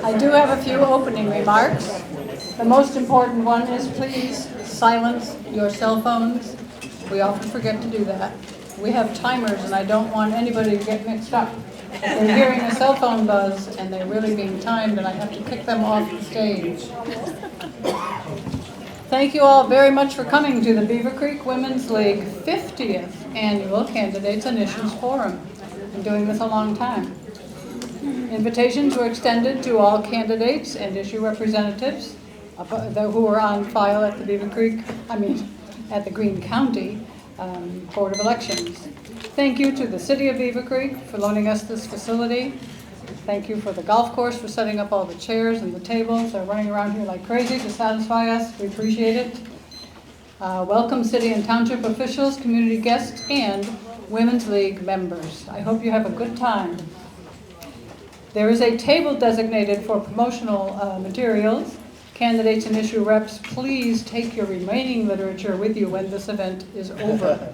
I do have a few opening remarks. The most important one is please silence your cell phones. We often forget to do that. We have timers and I don't want anybody to get mixed up. They're hearing a cell phone buzz and they're really being timed and I have to kick them off the stage. Thank you all very much for coming to the Beavercreek Women's League 50th Annual Candidates and Issues Forum. I've been doing this a long time. Invitations were extended to all candidates and issue representatives who are on file at the at the Greene County Board of Elections. Thank you to the City of Beavercreek for loaning us this facility. Thank you for the golf course for setting up all the chairs and the tables. They're running around here like crazy to satisfy us. We appreciate it. Welcome city and township officials, community guests, and Women's League members. I hope you have a good time. There is a table designated for promotional materials. Candidates and issue reps, please take your remaining literature with you when this event is over.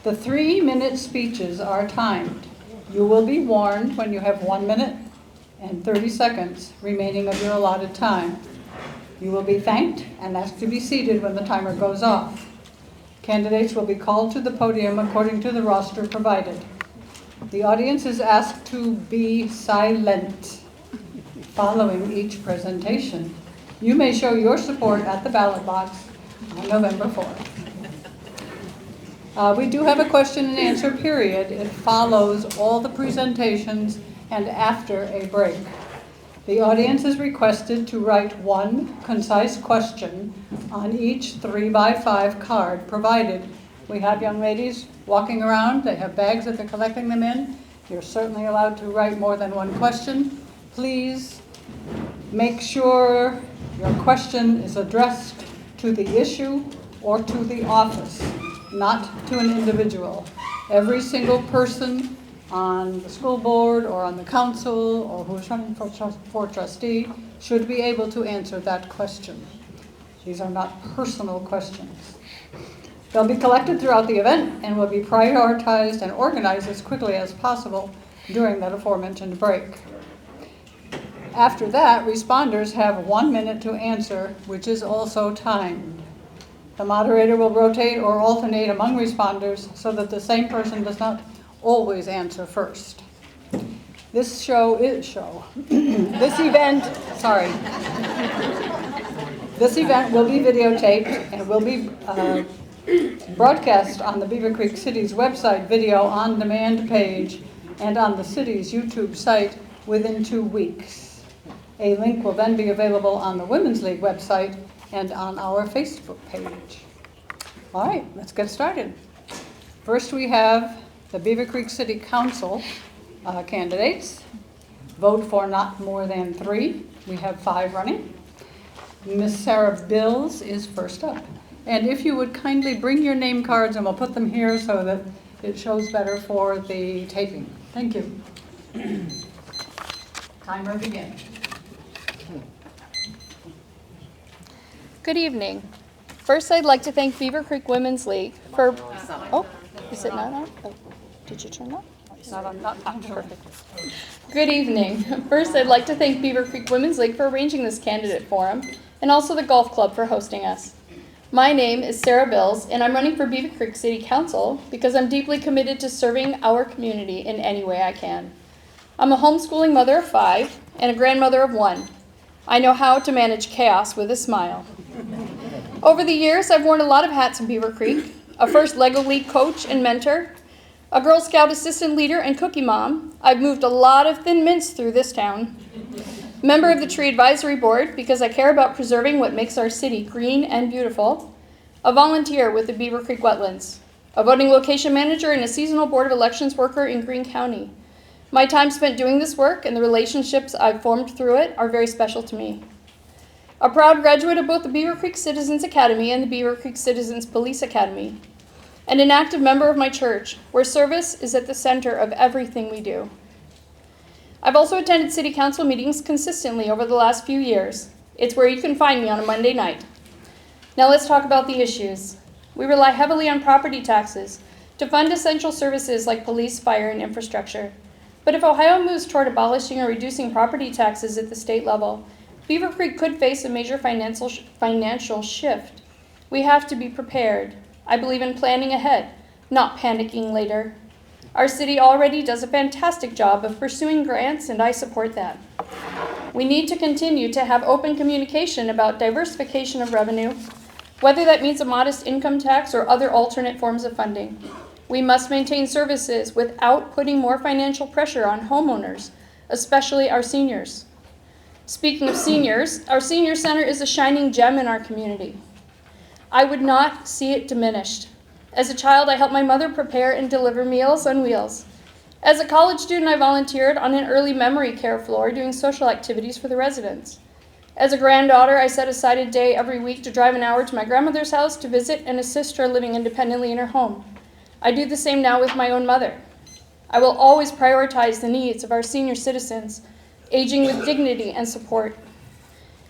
The 3-minute speeches are timed. You will be warned when you have 1 minute and 30 seconds remaining of your allotted time. You will be thanked and asked to be seated when the timer goes off. Candidates will be called to the podium according to the roster provided. The audience is asked to be silent following each presentation. You may show your support at the ballot box on November 4th. We do have a question and answer period. It follows all the presentations and after a break. The audience is requested to write one concise question on each 3x5 card provided. We have young ladies walking around. They have bags that they're collecting them in. You're certainly allowed to write more than one question. Please make sure your question is addressed to the issue or to the office, not to an individual. Every single person on the school board or on the council or who's running for trustee should be able to answer that question. These are not personal questions. They'll be collected throughout the event and will be prioritized and organized as quickly as possible during that aforementioned break. After that, responders have 1 minute to answer, which is also timed. The moderator will rotate or alternate among responders so that the same person does not always answer first. This event will be videotaped and will be broadcast on the Beavercreek City's website video on demand page and on the city's YouTube site within 2 weeks. A link will then be available on the Women's League website and on our Facebook page. All right, let's get started. First we have the Beavercreek City Council candidates. Vote for not more than 3. We have 5 running. Miss Sarah Bills is first up. And if you would kindly bring your name cards and we'll put them here so that it shows better for the taping. Thank you. Timer begins. Good evening. First, I'd like to thank Beavercreek Women's League for... Oh, is it not on? Oh, did you turn it on? It's not on. Perfect. Good evening. First, I'd like to thank Beavercreek Women's League for arranging this candidate forum, and also the golf club for hosting us. My name is Sarah Bills, and I'm running for Beavercreek City Council because I'm deeply committed to serving our community in any way I can. I'm a homeschooling mother of 5 and a grandmother of 1. I know how to manage chaos with a smile. Over the years, I've worn a lot of hats in Beavercreek: a first Lego League coach and mentor, a Girl Scout assistant leader and cookie mom. I've moved a lot of thin mints through this town. Member of the Tree Advisory Board because I care about preserving what makes our city green and beautiful. A volunteer with the Beavercreek Wetlands. A voting location manager and a seasonal Board of Elections worker in Greene County. My time spent doing this work and the relationships I've formed through it are very special to me. A proud graduate of both the Beavercreek Citizens Academy and the Beavercreek Citizens Police Academy. And an active member of my church, where service is at the center of everything we do. I've also attended city council meetings consistently over the last few years. It's where you can find me on a Monday night. Now let's talk about the issues. We rely heavily on property taxes to fund essential services like police, fire, and infrastructure. But if Ohio moves toward abolishing or reducing property taxes at the state level, Beaver Creek could face a major financial shift. We have to be prepared. I believe in planning ahead, not panicking later. Our city already does a fantastic job of pursuing grants, and I support that. We need to continue to have open communication about diversification of revenue, whether that means a modest income tax or other alternate forms of funding. We must maintain services without putting more financial pressure on homeowners, especially our seniors. Speaking of seniors, our senior center is a shining gem in our community. I would not see it diminished. As a child, I helped my mother prepare and deliver Meals on Wheels. As a college student, I volunteered on an early memory care floor doing social activities for the residents. As a granddaughter, I set aside a day every week to drive an hour to my grandmother's house to visit and assist her living independently in her home. I do the same now with my own mother. I will always prioritize the needs of our senior citizens, aging with dignity and support.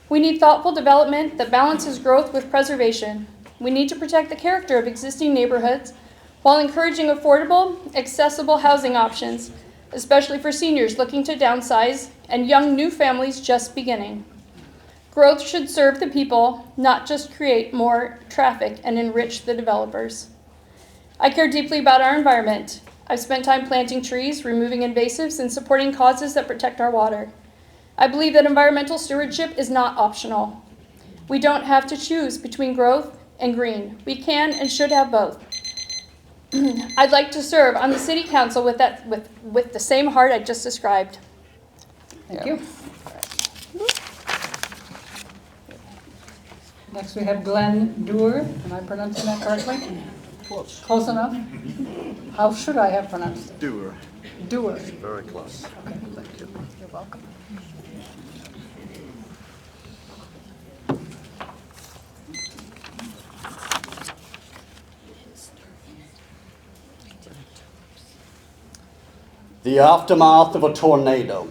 We need thoughtful development that balances growth with preservation. We need to protect the character of existing neighborhoods while encouraging affordable, accessible housing options, especially for seniors looking to downsize and young new families just beginning. Growth should serve the people, not just create more traffic and enrich the developers. I care deeply about our environment. I've spent time planting trees, removing invasives, and supporting causes that protect our water. I believe that environmental stewardship is not optional. We don't have to choose between growth and green. We can and should have both. I'd like to serve on the City Council with the same heart I just described. Thank you. Next we have Glenn Dewar. Am I pronouncing that correctly? Close. Close enough? How should I have pronounced it? Doer. Dewar. Very close. Okay, Thank you. you're welcome. The aftermath of a tornado,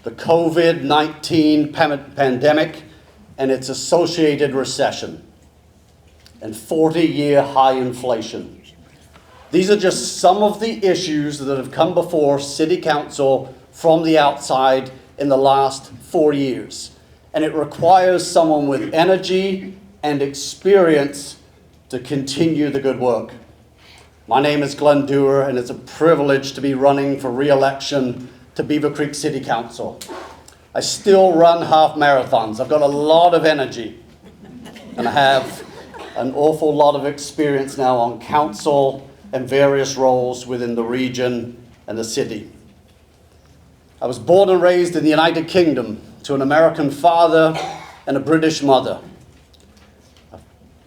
the COVID-19 pandemic and its associated recession, and 40-year high inflation. These are just some of the issues that have come before City Council from the outside in the last 4 years. And it requires someone with energy and experience to continue the good work. My name is Glenn Dewar, and it's a privilege to be running for re-election to Beavercreek City Council. I still run half marathons. I've got a lot of energy, and I have an awful lot of experience now on council and various roles within the region and the city. I was born and raised in the United Kingdom to an American father and a British mother. I've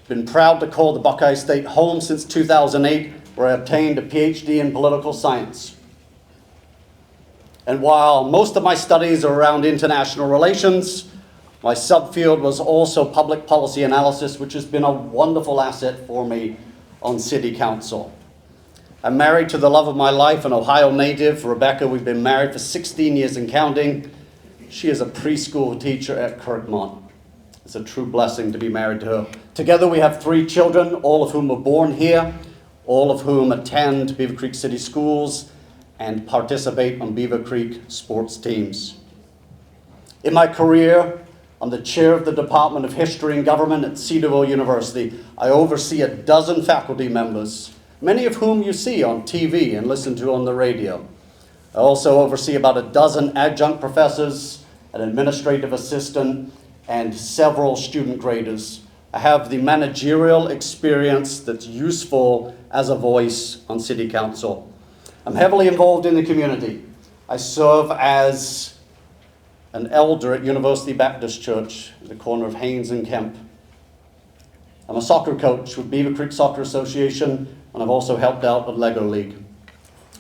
been proud to call the Buckeye State home since 2008, where I obtained a PhD in political science. And while most of my studies are around international relations, my subfield was also public policy analysis, which has been a wonderful asset for me on City Council. I'm married to the love of my life, an Ohio native, Rebecca. We've been married for 16 years and counting. She is a preschool teacher at Kirkmont. It's a true blessing to be married to her. Together we have 3 children, all of whom were born here, all of whom attend Beavercreek City Schools and participate on Beavercreek sports teams. In my career, I'm the chair of the Department of History and Government at Cedarville University. I oversee a dozen faculty members, many of whom you see on TV and listen to on the radio. I also oversee about a dozen adjunct professors, an administrative assistant, and several student graders. I have the managerial experience that's useful as a voice on City Council. I'm heavily involved in the community. I serve as an elder at University Baptist Church at the corner of Haynes and Kemp. I'm a soccer coach with Beavercreek Soccer Association, and I've also helped out at Lego League.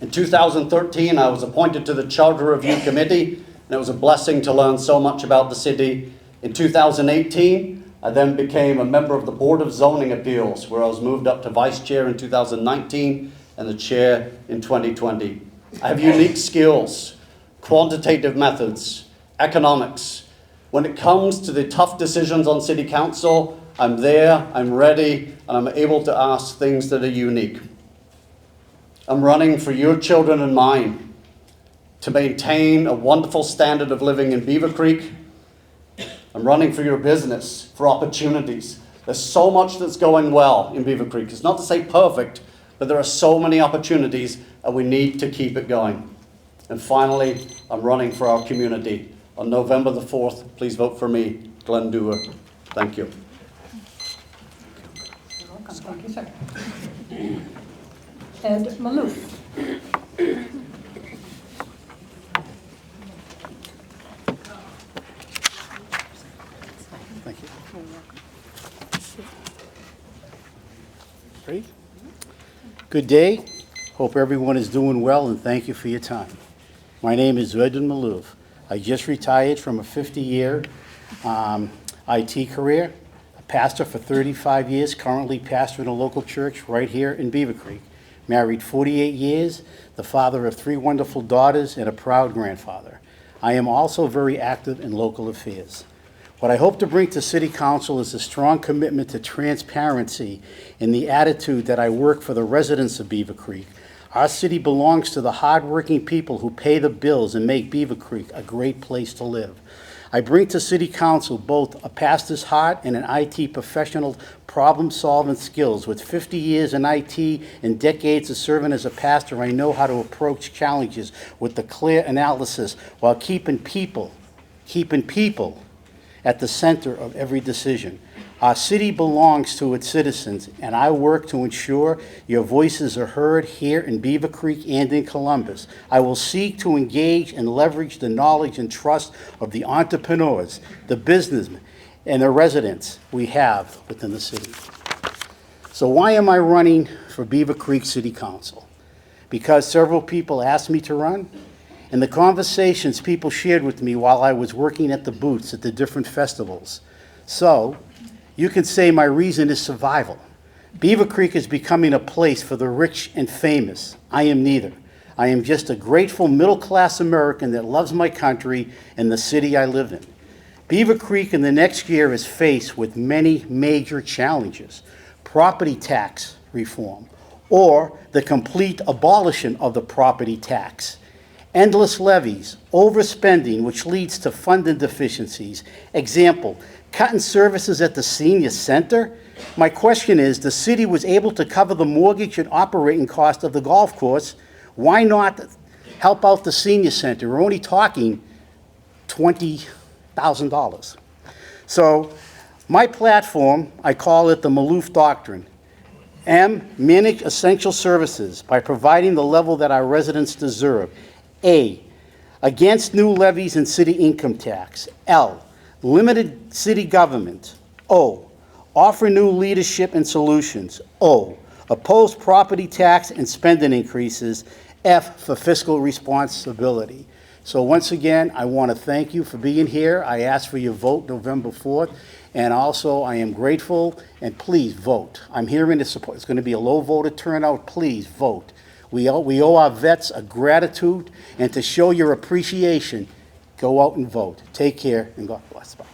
In 2013, I was appointed to the Charter Review Committee, and it was a blessing to learn so much about the city. In 2018, I then became a member of the Board of Zoning Appeals, where I was moved up to vice chair in 2019 and the chair in 2020. I have unique skills, quantitative methods, economics. When it comes to the tough decisions on City Council, I'm there, I'm ready, and I'm able to ask things that are unique. I'm running for your children and mine to maintain a wonderful standard of living in Beavercreek. I'm running for your business, for opportunities. There's so much that's going well in Beavercreek. It's not to say perfect, but there are so many opportunities and we need to keep it going. And finally, I'm running for our community. On November the 4th, please vote for me, Glenn Dewar. Thank you. You're welcome. Thank you, sir. Ed Maloof. Thank you. Ready? Good day. Hope everyone is doing well, and thank you for your time. My name is Edwin Maloof. I just retired from a 50-year IT career. A pastor for 35 years, currently pastoring a local church right here in Beavercreek. Married 48 years, the father of 3 wonderful daughters, and a proud grandfather. I am also very active in local affairs. What I hope to bring to City Council is a strong commitment to transparency and the attitude that I work for the residents of Beavercreek. Our city belongs to the hardworking people who pay the bills and make Beavercreek a great place to live. I bring to City Council both a pastor's heart and an IT professional problem-solving skills. With 50 years in IT and decades of serving as a pastor, I know how to approach challenges with the clear analysis while keeping people at the center of every decision. Our city belongs to its citizens, and I work to ensure your voices are heard here in Beavercreek and in Columbus. I will seek to engage and leverage the knowledge and trust of the entrepreneurs, the businessmen, and the residents we have within the city. So why am I running for Beavercreek City Council? Because several people asked me to run, and the conversations people shared with me while I was working at the booths at the different festivals. So, you can say my reason is survival. Beavercreek is becoming a place for the rich and famous. I am neither. I am just a grateful middle-class American that loves my country and the city I live in. Beavercreek in the next year is faced with many major challenges. Property tax reform, or the complete abolition of the property tax. Endless levies, overspending, which leads to funding deficiencies. Example, cutting services at the senior center. My question is, the city was able to cover the mortgage and operating cost of the golf course. Why not help out the senior center? We're only talking $20,000. So my platform, I call it the Maloof Doctrine. M, manage essential services by providing the level that our residents deserve. A, against new levies and city income tax. L, limited city government. O, offer new leadership and solutions. O, oppose property tax and spending increases. F, for fiscal responsibility. So once again, I want to thank you for being here. I ask for your vote November 4th. And also, I am grateful, and please vote. I'm hearing the support. It's going to be a low voter turnout. Please vote. We owe our vets a gratitude, and to show your appreciation, go out and vote. Take care, and God bless. Bye.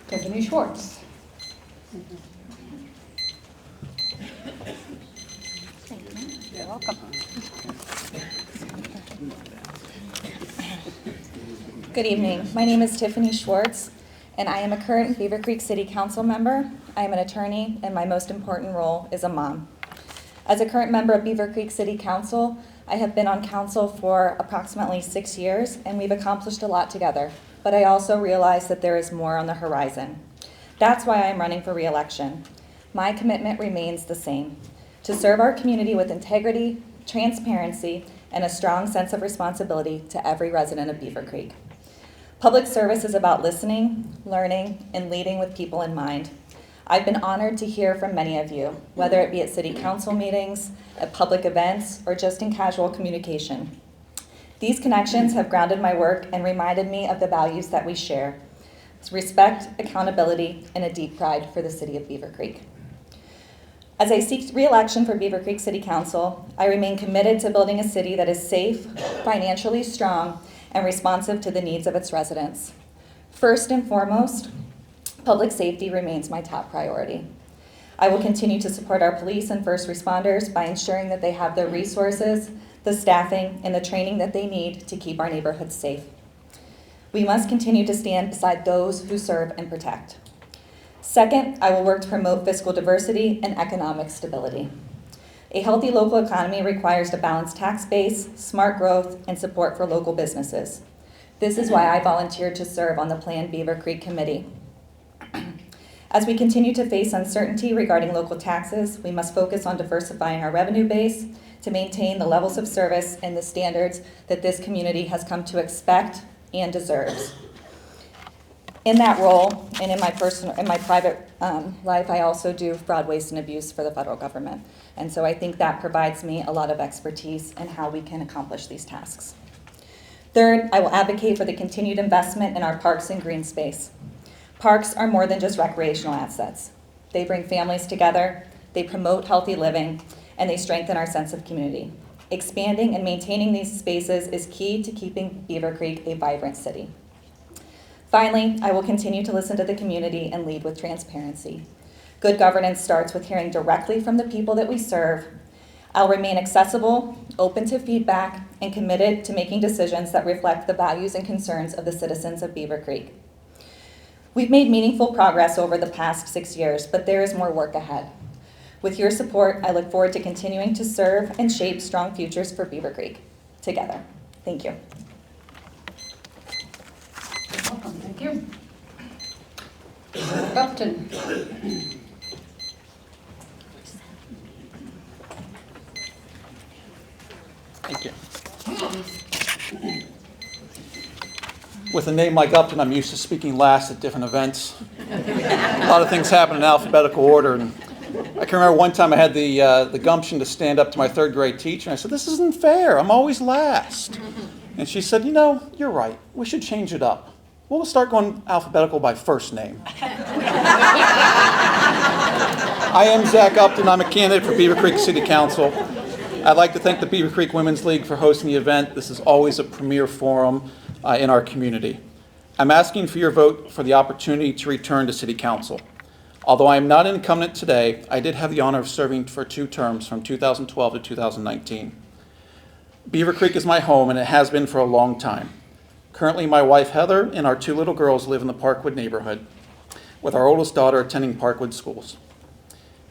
Tiffany Schwartz. You're welcome. Good evening. My name is Tiffany Schwartz, and I am a current Beavercreek City Council member. I am an attorney, and my most important role is a mom. As a current member of Beavercreek City Council, I have been on council for approximately 6 years, and we've accomplished a lot together. But I also realize that there is more on the horizon. That's why I'm running for re-election. My commitment remains the same: to serve our community with integrity, transparency, and a strong sense of responsibility to every resident of Beavercreek. Public service is about listening, learning, and leading with people in mind. I've been honored to hear from many of you, whether it be at city council meetings, at public events, or just in casual communication. These connections have grounded my work and reminded me of the values that we share: respect, accountability, and a deep pride for the city of Beavercreek. As I seek re-election for Beavercreek City Council, I remain committed to building a city that is safe, financially strong, and responsive to the needs of its residents. First and foremost, public safety remains my top priority. I will continue to support our police and first responders by ensuring that they have the resources, the staffing, and the training that they need to keep our neighborhoods safe. We must continue to stand beside those who serve and protect. Second, I will work to promote fiscal diversity and economic stability. A healthy local economy requires a balanced tax base, smart growth, and support for local businesses. This is why I volunteered to serve on the planned Beavercreek Committee. As we continue to face uncertainty regarding local taxes, we must focus on diversifying our revenue base to maintain the levels of service and the standards that this community has come to expect and deserves. In that role, and in my private life, I also do fraud, waste, and abuse for the federal government. And so I think that provides me a lot of expertise in how we can accomplish these tasks. Third, I will advocate for the continued investment in our parks and green space. Parks are more than just recreational assets. They bring families together, they promote healthy living, and they strengthen our sense of community. Expanding and maintaining these spaces is key to keeping Beavercreek a vibrant city. Finally, I will continue to listen to the community and lead with transparency. Good governance starts with hearing directly from the people that we serve. I'll remain accessible, open to feedback, and committed to making decisions that reflect the values and concerns of the citizens of Beavercreek. We've made meaningful progress over the past 6 years, but there is more work ahead. With your support, I look forward to continuing to serve and shape strong futures for Beavercreek together. Thank you. Welcome, thank you. Upton. Thank you. With a name like Upton, I'm used to speaking last at different events. A lot of things happen in alphabetical order. And I can remember one time I had the gumption to stand up to my third grade teacher, and I said, "This isn't fair. I'm always last." And she said, "You know, you're right. We should change it up. We'll start going alphabetical by first name." I am Zach Upton. I'm a candidate for Beavercreek City Council. I'd like to thank the Beavercreek Women's League for hosting the event. This is always a premier forum in our community. I'm asking for your vote for the opportunity to return to City Council. Although I am not an incumbent today, I did have the honor of serving for 2 terms from 2012 to 2019. Beavercreek is my home, and it has been for a long time. Currently, my wife Heather and our 2 little girls live in the Parkwood neighborhood, with our oldest daughter attending Parkwood schools.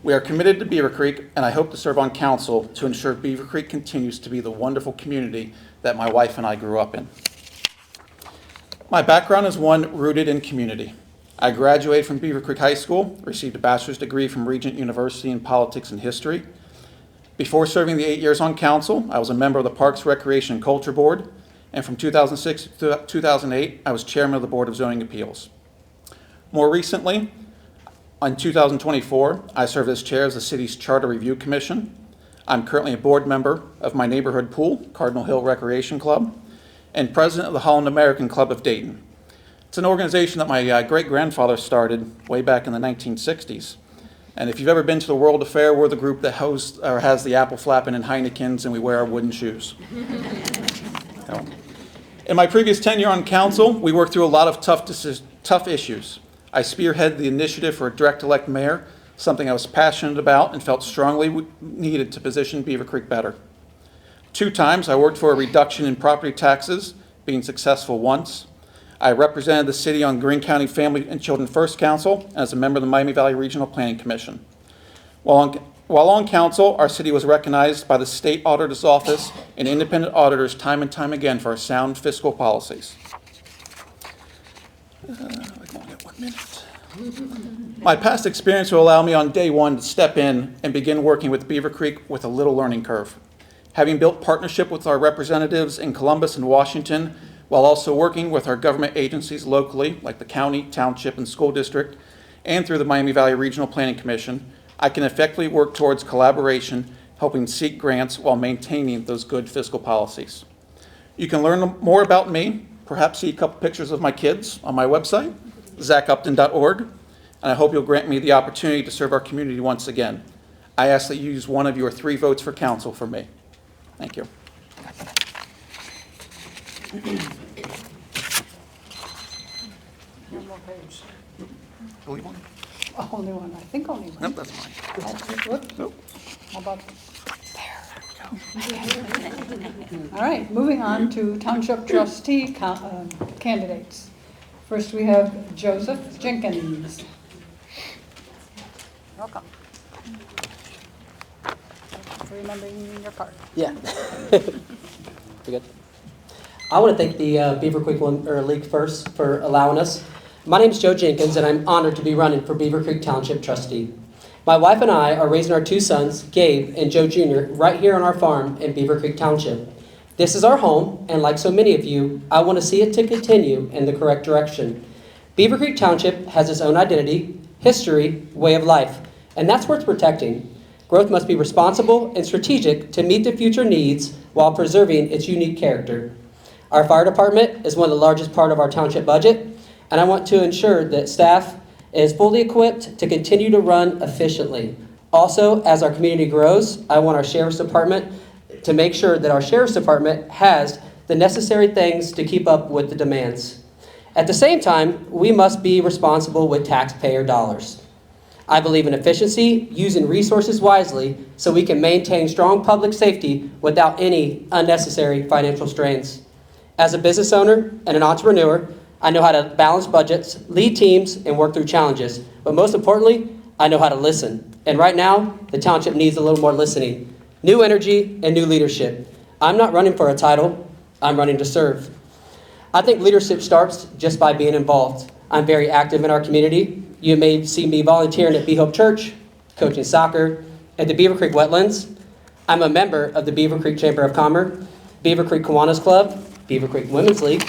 We are committed to Beavercreek, and I hope to serve on council to ensure Beavercreek continues to be the wonderful community that my wife and I grew up in. My background is one rooted in community. I graduated from Beavercreek High School, received a bachelor's degree from Regent University in politics and history. Before serving the 8 years on council, I was a member of the Parks, Recreation, and Culture Board, and from 2006 to 2008, I was chairman of the Board of Zoning Appeals. More recently, in 2024, I served as chair of the city's Charter Review Commission. I'm currently a board member of my neighborhood pool, Cardinal Hill Recreation Club, and president of the Holland American Club of Dayton. It's an organization that my great-grandfather started way back in the 1960s. And if you've ever been to the World Fair, we're the group that hosts or has the apple flapping and Heinekens, and we wear our wooden shoes. In my previous tenure on council, we worked through a lot of tough issues. I spearheaded the initiative for a direct-elect mayor, something I was passionate about and felt strongly needed to position Beavercreek better. 2 times, I worked for a reduction in property taxes, being successful once. I represented the city on Greene County Family and Children First Council as a member of the Miami Valley Regional Planning Commission. While on council, our city was recognized by the State Auditor's Office and independent auditors time and time again for our sound fiscal policies. I only got 1 minute. My past experience will allow me on day 1 to step in and begin working with Beavercreek with a little learning curve. Having built partnership with our representatives in Columbus and Washington, while also working with our government agencies locally, like the county, township, and school district, and through the Miami Valley Regional Planning Commission, I can effectively work towards collaboration, helping seek grants while maintaining those good fiscal policies. You can learn more about me, perhaps see a couple pictures of my kids on my website, zachupton.org, and I hope you'll grant me the opportunity to serve our community once again. I ask that you use one of your 3 votes for council for me. Thank you. One more page. Only one, I think only one. Nope, that's mine. Whoops. Nope. How about All right, moving on to Township Trustee candidates. First, we have Joseph Jenkins. Welcome. Thanks for remembering your card. Yeah. We good? I want to thank the Beavercreek League first for allowing us. My name is Joe Jenkins, and I'm honored to be running for Beavercreek Township Trustee. My wife and I are raising our two sons, Gabe and Joe Jr., right here on our farm in Beavercreek Township. This is our home, and like so many of you, I want to see it to continue in the correct direction. Beavercreek Township has its own identity, history, way of life, and that's worth protecting. Growth must be responsible and strategic to meet the future needs while preserving its unique character. Our fire department is one of the largest part of our township budget, and I want to ensure that staff is fully equipped to continue to run efficiently. Also, as our community grows, I want our sheriff's department to make sure that our sheriff's department has the necessary things to keep up with the demands. At the same time, we must be responsible with taxpayer dollars. I believe in efficiency, using resources wisely so we can maintain strong public safety without any unnecessary financial strains. As a business owner and an entrepreneur, I know how to balance budgets, lead teams, and work through challenges. But most importantly, I know how to listen. And right now, the township needs a little more listening, new energy, and new leadership. I'm not running for a title, I'm running to serve. I think leadership starts just by being involved. I'm very active in our community. You may see me volunteering at Be Hope Church, coaching soccer, at the Beavercreek Wetlands. I'm a member of the Beavercreek Chamber of Commerce, Beavercreek Kiwanis Club, Beavercreek Women's League.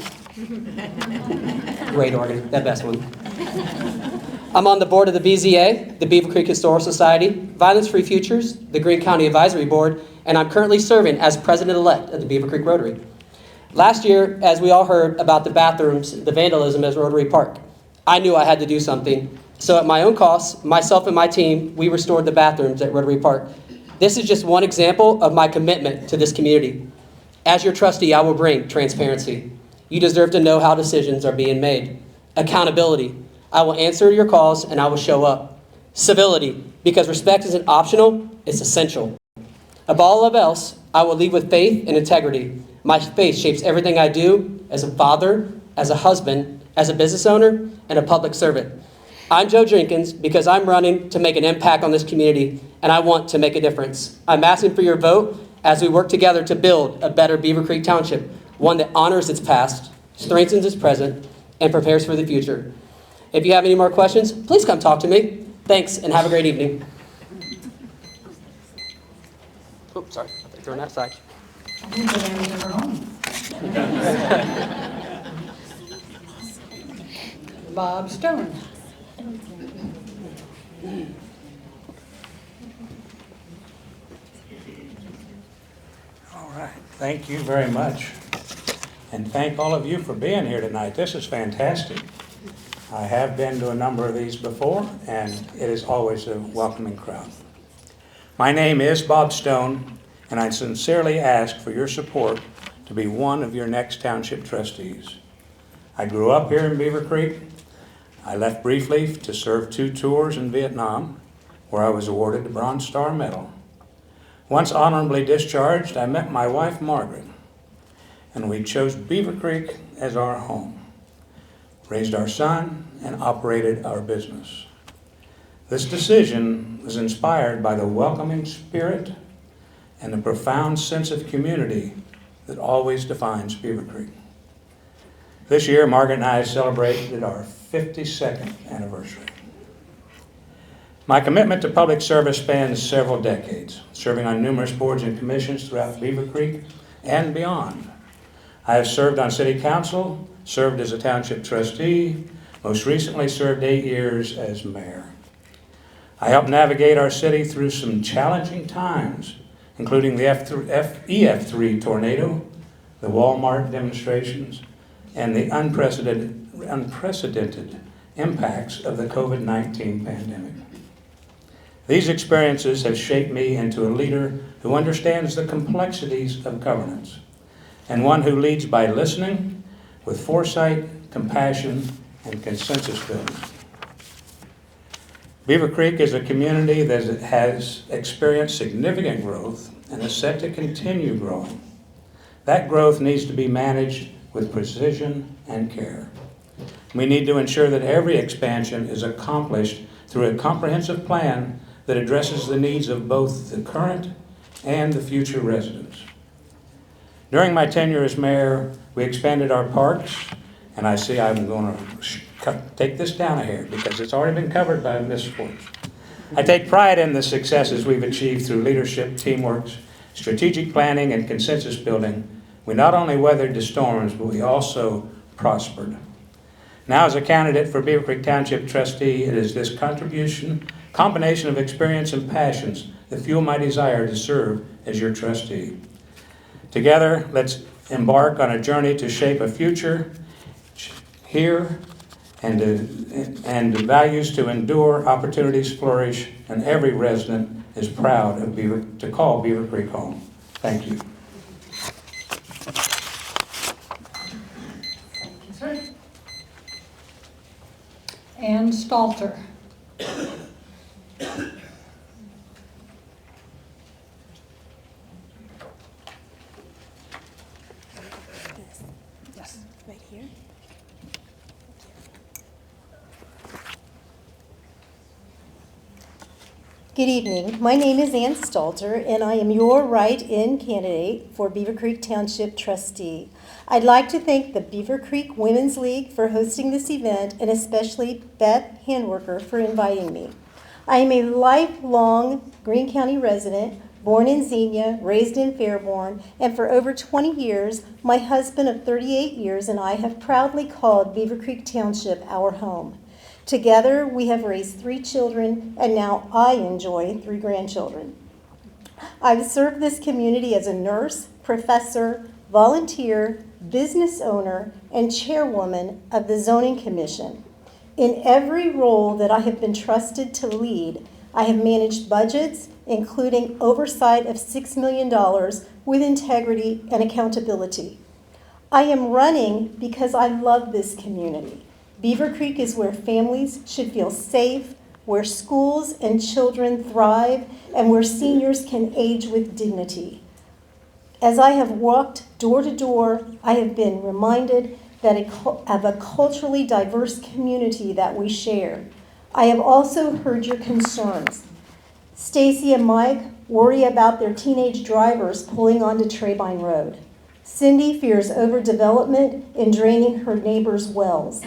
Great organ, that best one. I'm on the board of the BZA, the Beavercreek Historical Society, Violence Free Futures, the Greene County Advisory Board, and I'm currently serving as president-elect of the Beavercreek Rotary. Last year, as we all heard about the bathrooms, the vandalism at Rotary Park, I knew I had to do something. So at my own cost, myself and my team, we restored the bathrooms at Rotary Park. This is just one example of my commitment to this community. As your trustee, I will bring transparency. You deserve to know how decisions are being made. Accountability. I will answer your calls and I will show up. Civility, because respect isn't optional, it's essential. Above all else, I will lead with faith and integrity. My faith shapes everything I do as a father, as a husband, as a business owner, and a public servant. I'm Joe Jenkins because I'm running to make an impact on this community, and I want to make a difference. I'm asking for your vote as we work together to build a better Beavercreek Township, one that honors its past, strengthens its present, and prepares for the future. If you have any more questions, please come talk to me. Thanks, and have a great evening. Oops, sorry, I threw that aside. Bob Stone. All right, thank you very much. And thank all of you for being here tonight. This is fantastic. I have been to a number of these before, and it is always a welcoming crowd. My name is Bob Stone, and I sincerely ask for your support to be one of your next township trustees. I grew up here in Beavercreek. I left briefly to serve 2 tours in Vietnam, where I was awarded the Bronze Star Medal. Once honorably discharged, I met my wife, Margaret, and we chose Beavercreek as our home, raised our son, and operated our business. This decision was inspired by the welcoming spirit and the profound sense of community that always defines Beavercreek. This year, Margaret and I celebrated our 52nd anniversary. My commitment to public service spans several decades, serving on numerous boards and commissions throughout Beavercreek and beyond. I have served on city council, served as a township trustee, most recently served 8 years as mayor. I helped navigate our city through some challenging times, including the EF3 tornado, the Walmart demonstrations, and the unprecedented impacts of the COVID-19 pandemic. These experiences have shaped me into a leader who understands the complexities of governance, and one who leads by listening with foresight, compassion, and consensus building. Beaver Creek is a community that has experienced significant growth and is set to continue growing. That growth needs to be managed with precision and care. We need to ensure that every expansion is accomplished through a comprehensive plan that addresses the needs of both the current and the future residents. During my tenure as mayor, we expanded our parks, and I see I'm going to take this down a hair because it's already been covered by Ms. Schwartz. I take pride in the successes we've achieved through leadership, teamwork, strategic planning, and consensus building. We not only weathered the storms, but we also prospered. Now, as a candidate for Beavercreek Township trustee, it is this combination of experience and passions that fuel my desire to serve as your trustee. Together, let's embark on a journey to shape a future here and the values to endure, opportunities flourish, and every resident is proud of to call Beaver Creek home. Thank you. Ann Stalter. Yes, right here. Good evening. My name is Ann Stalter, and I am your write-in candidate for Beavercreek Township trustee. I'd like to thank the Beavercreek Women's League for hosting this event, and especially Beth Handworker for inviting me. I am a lifelong Greene County resident, born in Xenia, raised in Fairborn, and for over 20 years, my husband of 38 years and I have proudly called Beavercreek Township our home. Together, we have raised 3 children, and now I enjoy 3 grandchildren. I've served this community as a nurse, professor, volunteer, business owner, and chairwoman of the Zoning Commission. In every role that I have been trusted to lead, I have managed budgets, including oversight of $6 million with integrity and accountability. I am running because I love this community. Beavercreek is where families should feel safe, where schools and children thrive, and where seniors can age with dignity. As I have walked door to door, I have been reminded of a culturally diverse community that we share. I have also heard your concerns. Stacy and Mike worry about their teenage drivers pulling onto Trebine Road. Cindy fears overdevelopment in draining her neighbors' wells.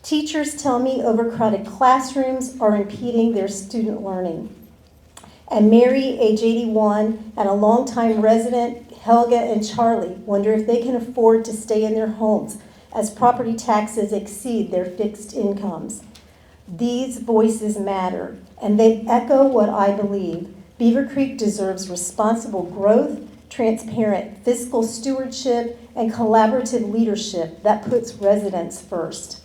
Teachers tell me overcrowded classrooms are impeding their student learning. And Mary, age 81, and a longtime resident, Helga and Charlie, wonder if they can afford to stay in their homes as property taxes exceed their fixed incomes. These voices matter, and they echo what I believe. Beavercreek deserves responsible growth, transparent fiscal stewardship, and collaborative leadership that puts residents first.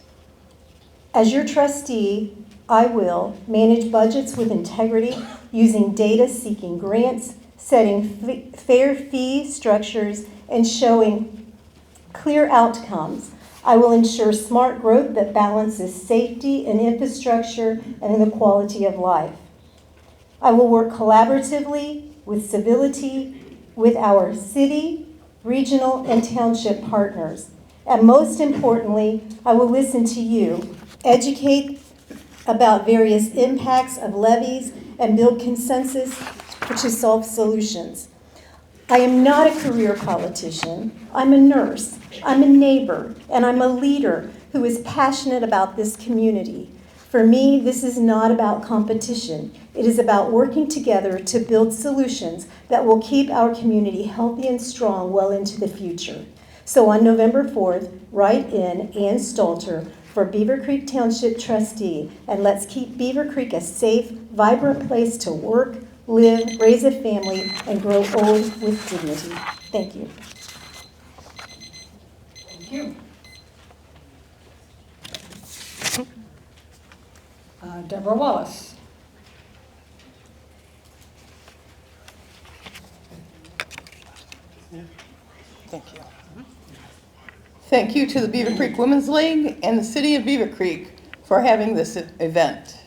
As your trustee, I will manage budgets with integrity, using data, seeking grants, setting fair fee structures, and showing clear outcomes. I will ensure smart growth that balances safety and infrastructure and the quality of life. I will work collaboratively with civility with our city, regional, and township partners. And most importantly, I will listen to you, educate about various impacts of levies, and build consensus to solve solutions. I am not a career politician. I'm a nurse, I'm a neighbor, and I'm a leader who is passionate about this community. For me, this is not about competition. It is about working together to build solutions that will keep our community healthy and strong well into the future. So on November 4th, write in Ann Stalter for Beavercreek Township trustee, and let's keep Beavercreek a safe, vibrant place to work, live, raise a family, and grow old with dignity. Thank you. Thank you. Deborah Wallace. Thank you. Thank you to the Beavercreek Women's League and the City of Beavercreek for having this event.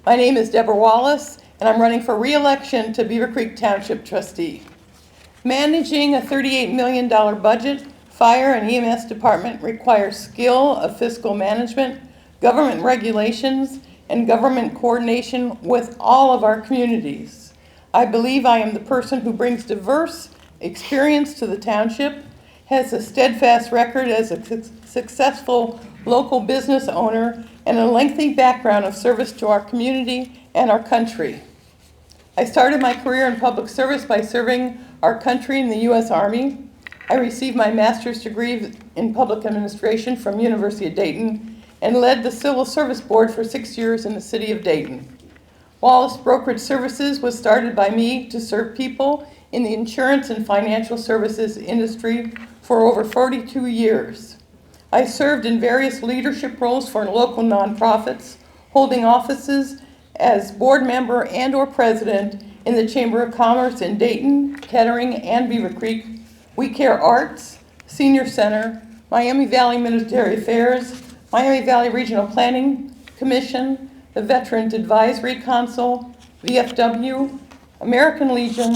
My name is Deborah Wallace, and I'm running for re-election to Beavercreek Township Trustee. Managing a $38 million budget, fire and EMS department requires skill of fiscal management, government regulations, and government coordination with all of our communities. I believe I am the person who brings diverse experience to the township, has a steadfast record as a successful local business owner, and a lengthy background of service to our community and our country. I started my career in public service by serving our country in the U.S. Army. I received my master's degree in public administration from University of Dayton and led the Civil Service Board for 6 years in the city of Dayton. Wallace Brokerage Services was started by me to serve people in the insurance and financial services industry for over 42 years. I served in various leadership roles for local nonprofits, holding offices as board member and/or president in the Chamber of Commerce in Dayton, Kettering, and Beavercreek, We Care Arts, Senior Center, Miami Valley Military Affairs, Miami Valley Regional Planning Commission, the Veterans Advisory Council, VFW, American Legion,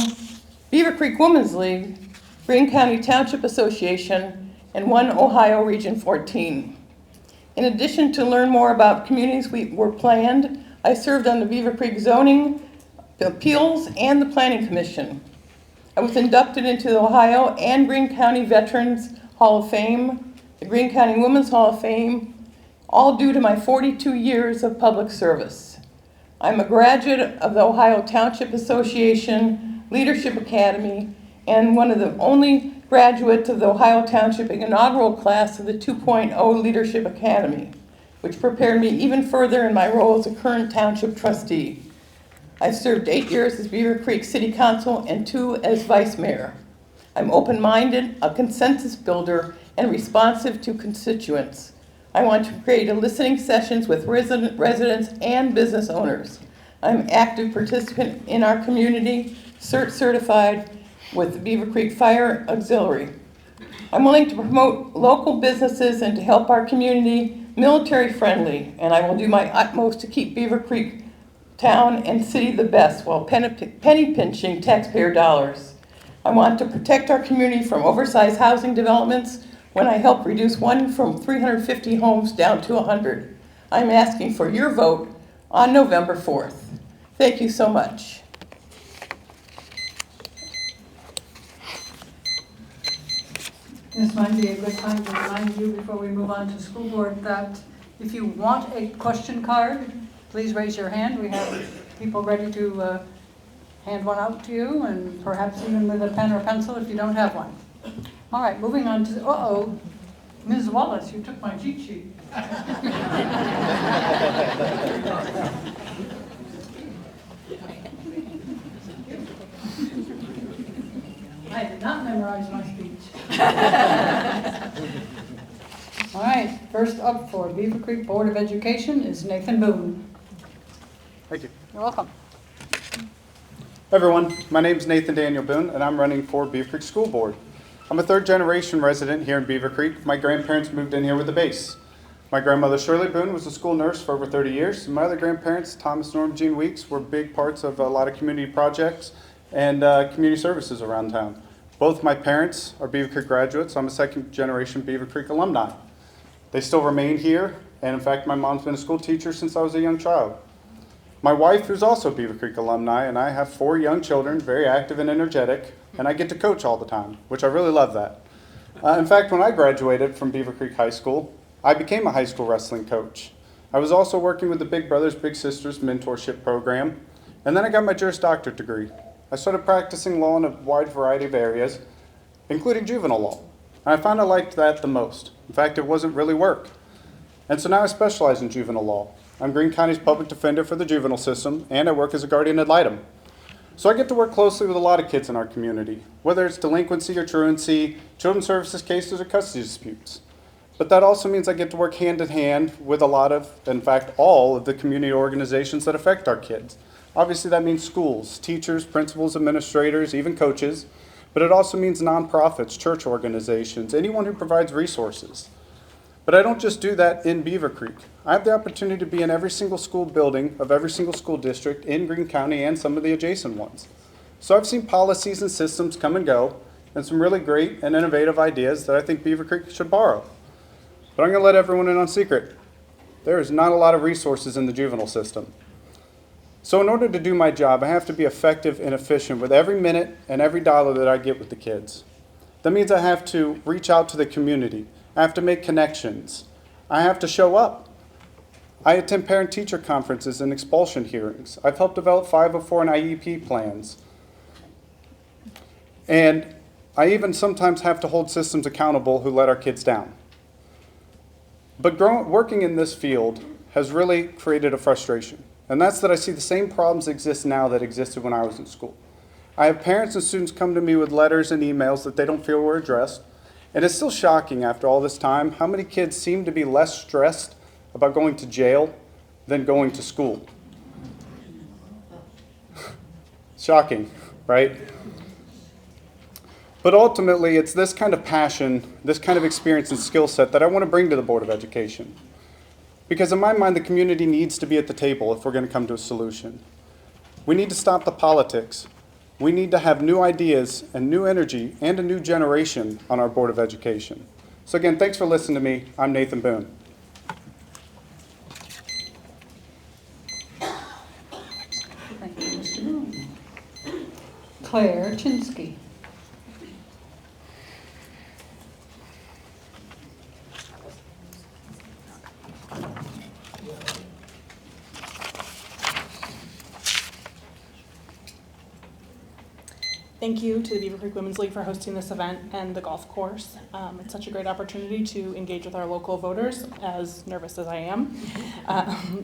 Beavercreek Women's League, Greene County Township Association, and One Ohio Region 14. In addition to learn more about communities we were planned, I served on the Beavercreek Zoning Appeals and the Planning Commission. I was inducted into the Ohio and Greene County Veterans Hall of Fame, the Greene County Women's Hall of Fame, all due to my 42 years of public service. I'm a graduate of the Ohio Township Association Leadership Academy and one of the only graduates of the Ohio Township inaugural class of the 2.0 Leadership Academy, which prepared me even further in my role as a current township trustee. I served 8 years as Beavercreek City Council and 2 as Vice Mayor. I'm open-minded, a consensus builder, and responsive to constituents. I want to create listening sessions with residents and business owners. I'm an active participant in our community, certified with the Beavercreek Fire Auxiliary. I'm willing to promote local businesses and to help our community military friendly, and I will do my utmost to keep Beavercreek town and city the best while penny pinching taxpayer dollars. I want to protect our community from oversized housing developments when I help reduce one from 350 homes down to 100. I'm asking for your vote on November 4th. Thank you so much. This might be a good time to remind you before we move on to school board that if you want a question card, please raise your hand. We have people ready to hand one out to you, and perhaps even with a pen or pencil if you don't have one. All right, moving on to, Ms. Wallace, you took my cheat sheet. I did not memorize my speech. All right, first up for Beavercreek Board of Education is Nathan Boone. Thank you. You're welcome. Hi everyone, my name is Nathan Daniel Boone and I'm running for Beavercreek School Board. I'm a third generation resident here in Beavercreek. My grandparents moved in here with a base. My grandmother Shirley Boone was a school nurse for over 30 years. And my other grandparents, Thomas, Norm, Jean Weeks, were big parts of a lot of community projects and community services around town. Both my parents are Beavercreek graduates. I'm a second generation Beavercreek alumni. They still remain here, and in fact my mom's been a school teacher since I was a young child. My wife is also a Beavercreek alumni, and I have 4 young children, very active and energetic, and I get to coach all the time, which I really love that. In fact, when I graduated from Beavercreek High School, I became a high school wrestling coach. I was also working with the Big Brothers Big Sisters mentorship program, and then I got my Juris Doctorate degree. I started practicing law in a wide variety of areas, including juvenile law, and I found I liked that the most. In fact, it wasn't really work. And so now I specialize in juvenile law. I'm Greene County's public defender for the juvenile system, and I work as a guardian ad litem. So I get to work closely with a lot of kids in our community, whether it's delinquency or truancy, children's services cases, or custody disputes. But that also means I get to work hand in hand with a lot of, in fact, all of the community organizations that affect our kids. Obviously that means schools, teachers, principals, administrators, even coaches, but it also means nonprofits, church organizations, anyone who provides resources. But I don't just do that in Beavercreek. I have the opportunity to be in every single school building of every single school district in Greene County and some of the adjacent ones. So I've seen policies and systems come and go, and some really great and innovative ideas that I think Beavercreek should borrow. But I'm going to let everyone in on a secret. There is not a lot of resources in the juvenile system. So in order to do my job, I have to be effective and efficient with every minute and every dollar that I get with the kids. That means I have to reach out to the community. I have to make connections. I have to show up. I attend parent-teacher conferences and expulsion hearings. I've helped develop 504 and IEP plans. And I even sometimes have to hold systems accountable who let our kids down. But working in this field has really created a frustration. And that's that I see the same problems exist now that existed when I was in school. I have parents and students come to me with letters and emails that they don't feel were addressed. And it's still shocking after all this time how many kids seem to be less stressed about going to jail than going to school. Shocking, right? But ultimately, it's this kind of passion, this kind of experience and skill set that I want to bring to the Board of Education. Because in my mind, the community needs to be at the table if we're going to come to a solution. We need to stop the politics. We need to have new ideas and new energy and a new generation on our Board of Education. So again, thanks for listening to me. I'm Nathan Boone. Thank you, Mr. Boone. Claire Chinsky. Thank you to the Beavercreek Women's League for hosting this event and the golf course. It's such a great opportunity to engage with our local voters, as nervous as I am.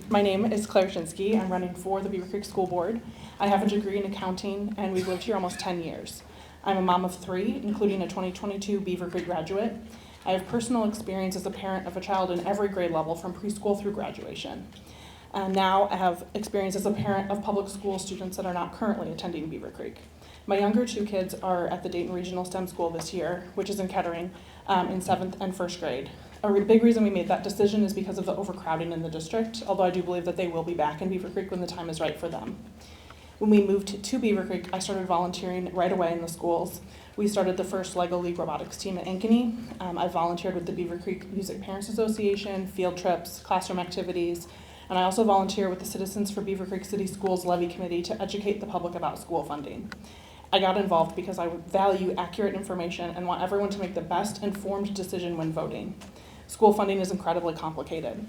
My name is Claire Shinsky. I'm running for the Beavercreek School Board. I have a degree in accounting, and we've lived here almost 10 years. I'm a mom of 3, including a 2022 Beavercreek graduate. I have personal experience as a parent of a child in every grade level from preschool through graduation. Now I have experience as a parent of public school students that are not currently attending Beavercreek. My younger 2 kids are at the Dayton Regional STEM School this year, which is in Kettering, in 7th and 1st grade. A big reason we made that decision is because of the overcrowding in the district, although I do believe that they will be back in Beavercreek when the time is right for them. When we moved to Beavercreek, I started volunteering right away in the schools. We started the first LEGO League robotics team at Ankeny. I volunteered with the Beavercreek Music Parents Association, field trips, classroom activities, and I also volunteer with the Citizens for Beavercreek City Schools Levy Committee to educate the public about school funding. I got involved because I value accurate information and want everyone to make the best informed decision when voting. School funding is incredibly complicated.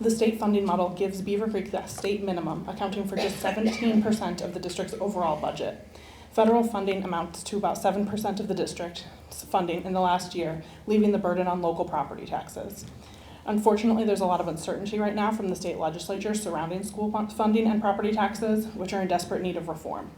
The state funding model gives Beavercreek the state minimum, accounting for just 17% of the district's overall budget. Federal funding amounts to about 7% of the district's funding in the last year, leaving the burden on local property taxes. Unfortunately, there's a lot of uncertainty right now from the state legislature surrounding school funding and property taxes, which are in desperate need of reform.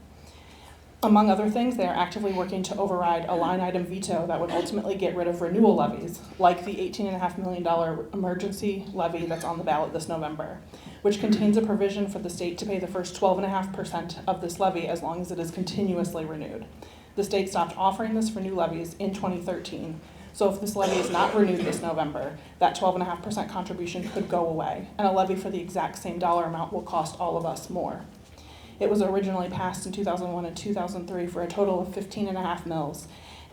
Among other things, they are actively working to override a line item veto that would ultimately get rid of renewal levies, like the $18.5 million emergency levy that's on the ballot this November, which contains a provision for the state to pay the first 12.5% of this levy as long as it is continuously renewed. The state stopped offering this for new levies in 2013, so if this levy is not renewed this November, that 12.5% contribution could go away, and a levy for the exact same dollar amount will cost all of us more. It was originally passed in 2001 and 2003 for a total of 15.5 mils,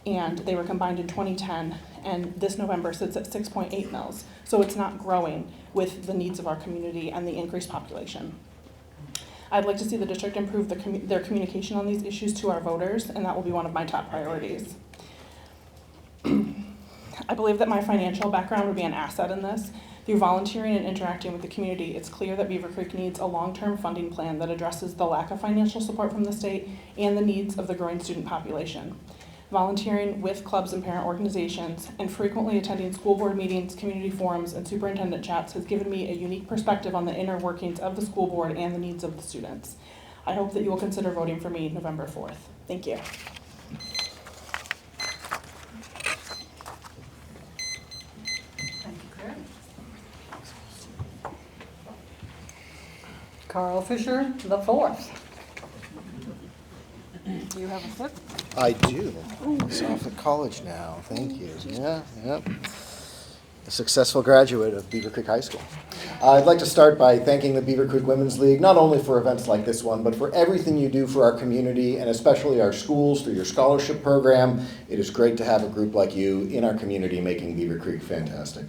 and they were combined in 2010, and this November sits at 6.8 mils. So it's not growing with the needs of our community and the increased population. I'd like to see the district improve their communication on these issues to our voters, and that will be one of my top priorities. I believe that my financial background would be an asset in this. Through volunteering and interacting with the community, it's clear that Beavercreek needs a long-term funding plan that addresses the lack of financial support from the state and the needs of the growing student population. Volunteering with clubs and parent organizations and frequently attending school board meetings, community forums, and superintendent chats has given me a unique perspective on the inner workings of the school board and the needs of the students. I hope that you will consider voting for me November 4th. Thank you. Carl Fisher, the 4th. Do you have a flip? I do. He's off at college now. Thank you. Yeah, yep. a successful graduate of Beaver Creek High School. I'd like to start by thanking the Beavercreek Women's League, not only for events like this one, but for everything you do for our community and especially our schools through your scholarship program. It is great to have a group like you in our community making Beaver Creek fantastic.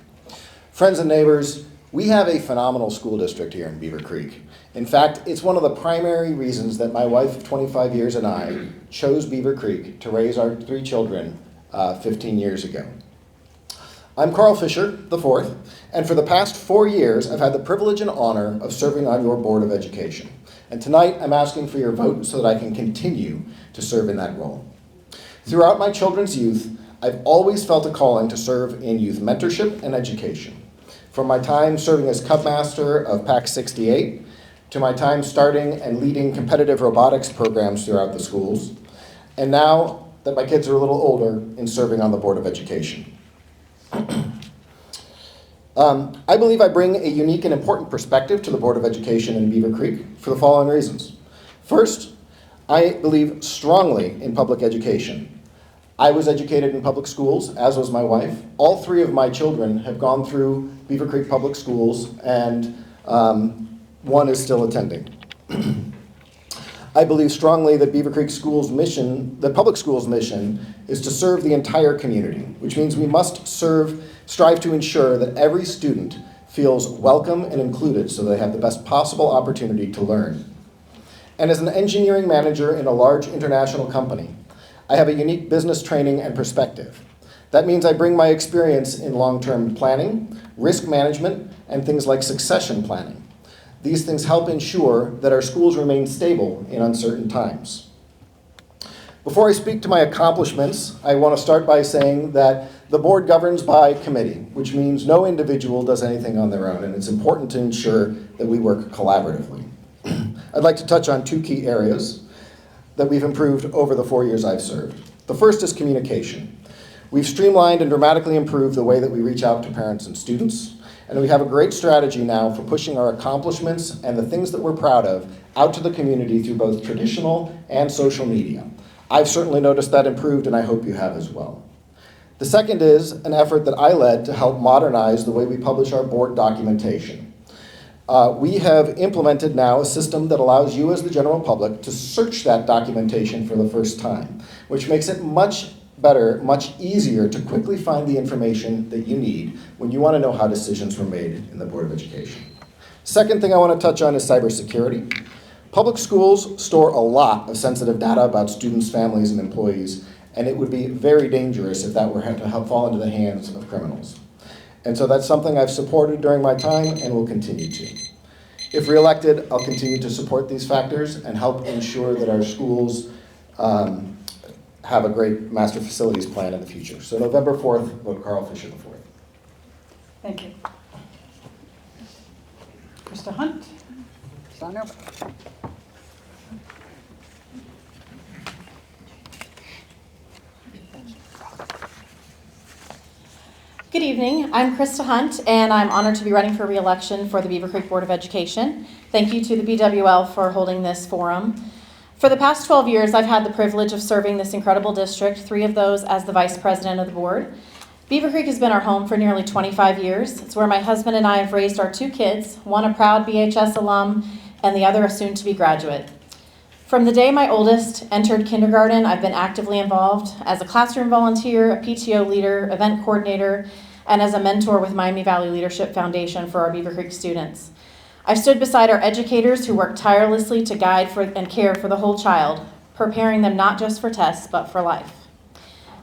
Friends and neighbors, we have a phenomenal school district here in Beaver Creek. In fact, it's one of the primary reasons that my wife of 25 years and I chose Beaver Creek to raise our 3 children 15 years ago. I'm Carl Fisher, IV, and for the past 4 years, I've had the privilege and honor of serving on your Board of Education. And tonight, I'm asking for your vote so that I can continue to serve in that role. Throughout my children's youth, I've always felt a calling to serve in youth mentorship and education. From my time serving as Cub Master of PAC 68, to my time starting and leading competitive robotics programs throughout the schools, and now that my kids are a little older, in serving on the Board of Education. I believe I bring a unique and important perspective to the Board of Education in Beaver Creek for the following reasons. First, I believe strongly in public education. I was educated in public schools, as was my wife. All 3 of my children have gone through Beaver Creek Public Schools, and one is still attending. I believe strongly that Beaver Creek Schools' mission, the public schools' mission, is to serve the entire community, which means we must strive to ensure that every student feels welcome and included so they have the best possible opportunity to learn. And as an engineering manager in a large international company, I have a unique business training and perspective. That means I bring my experience in long-term planning, risk management, and things like succession planning. These things help ensure that our schools remain stable in uncertain times. Before I speak to my accomplishments, I want to start by saying that the board governs by committee, which means no individual does anything on their own, and it's important to ensure that we work collaboratively. I'd like to touch on 2 key areas that we've improved over the 4 years I've served. The first is communication. We've streamlined and dramatically improved the way that we reach out to parents and students. And we have a great strategy now for pushing our accomplishments and the things that we're proud of out to the community through both traditional and social media. I've certainly noticed that improved, and I hope you have as well. The second is an effort that I led to help modernize the way we publish our board documentation. We have implemented now a system that allows you as the general public to search that documentation for the first time, which makes it much better, much easier to quickly find the information that you need when you want to know how decisions were made in the Board of Education. Second thing I want to touch on is cybersecurity. Public schools store a lot of sensitive data about students, families, and employees, and it would be very dangerous if that were to fall into the hands of criminals. And so that's something I've supported during my time and will continue to. If reelected, I'll continue to support these factors and help ensure that our schools have a great master facilities plan in the future. So November 4th, vote Carl Fisher IV. Thank you. Mr. Hunt, it's on over. Good evening. I'm Krista Hunt, and I'm honored to be running for re-election for the Beaver Creek Board of Education. Thank you to the BWL for holding this forum. For the past 12 years, I've had the privilege of serving this incredible district, 3 of those as the vice president of the board. Beaver Creek has been our home for nearly 25 years. It's where my husband and I have raised our 2 kids, one a proud BHS alum and the other a soon-to-be graduate. From the day my oldest entered kindergarten, I've been actively involved as a classroom volunteer, a PTO leader, event coordinator, and as a mentor with Miami Valley Leadership Foundation for our Beaver Creek students. I've stood beside our educators who work tirelessly to guide and care for the whole child, preparing them not just for tests, but for life.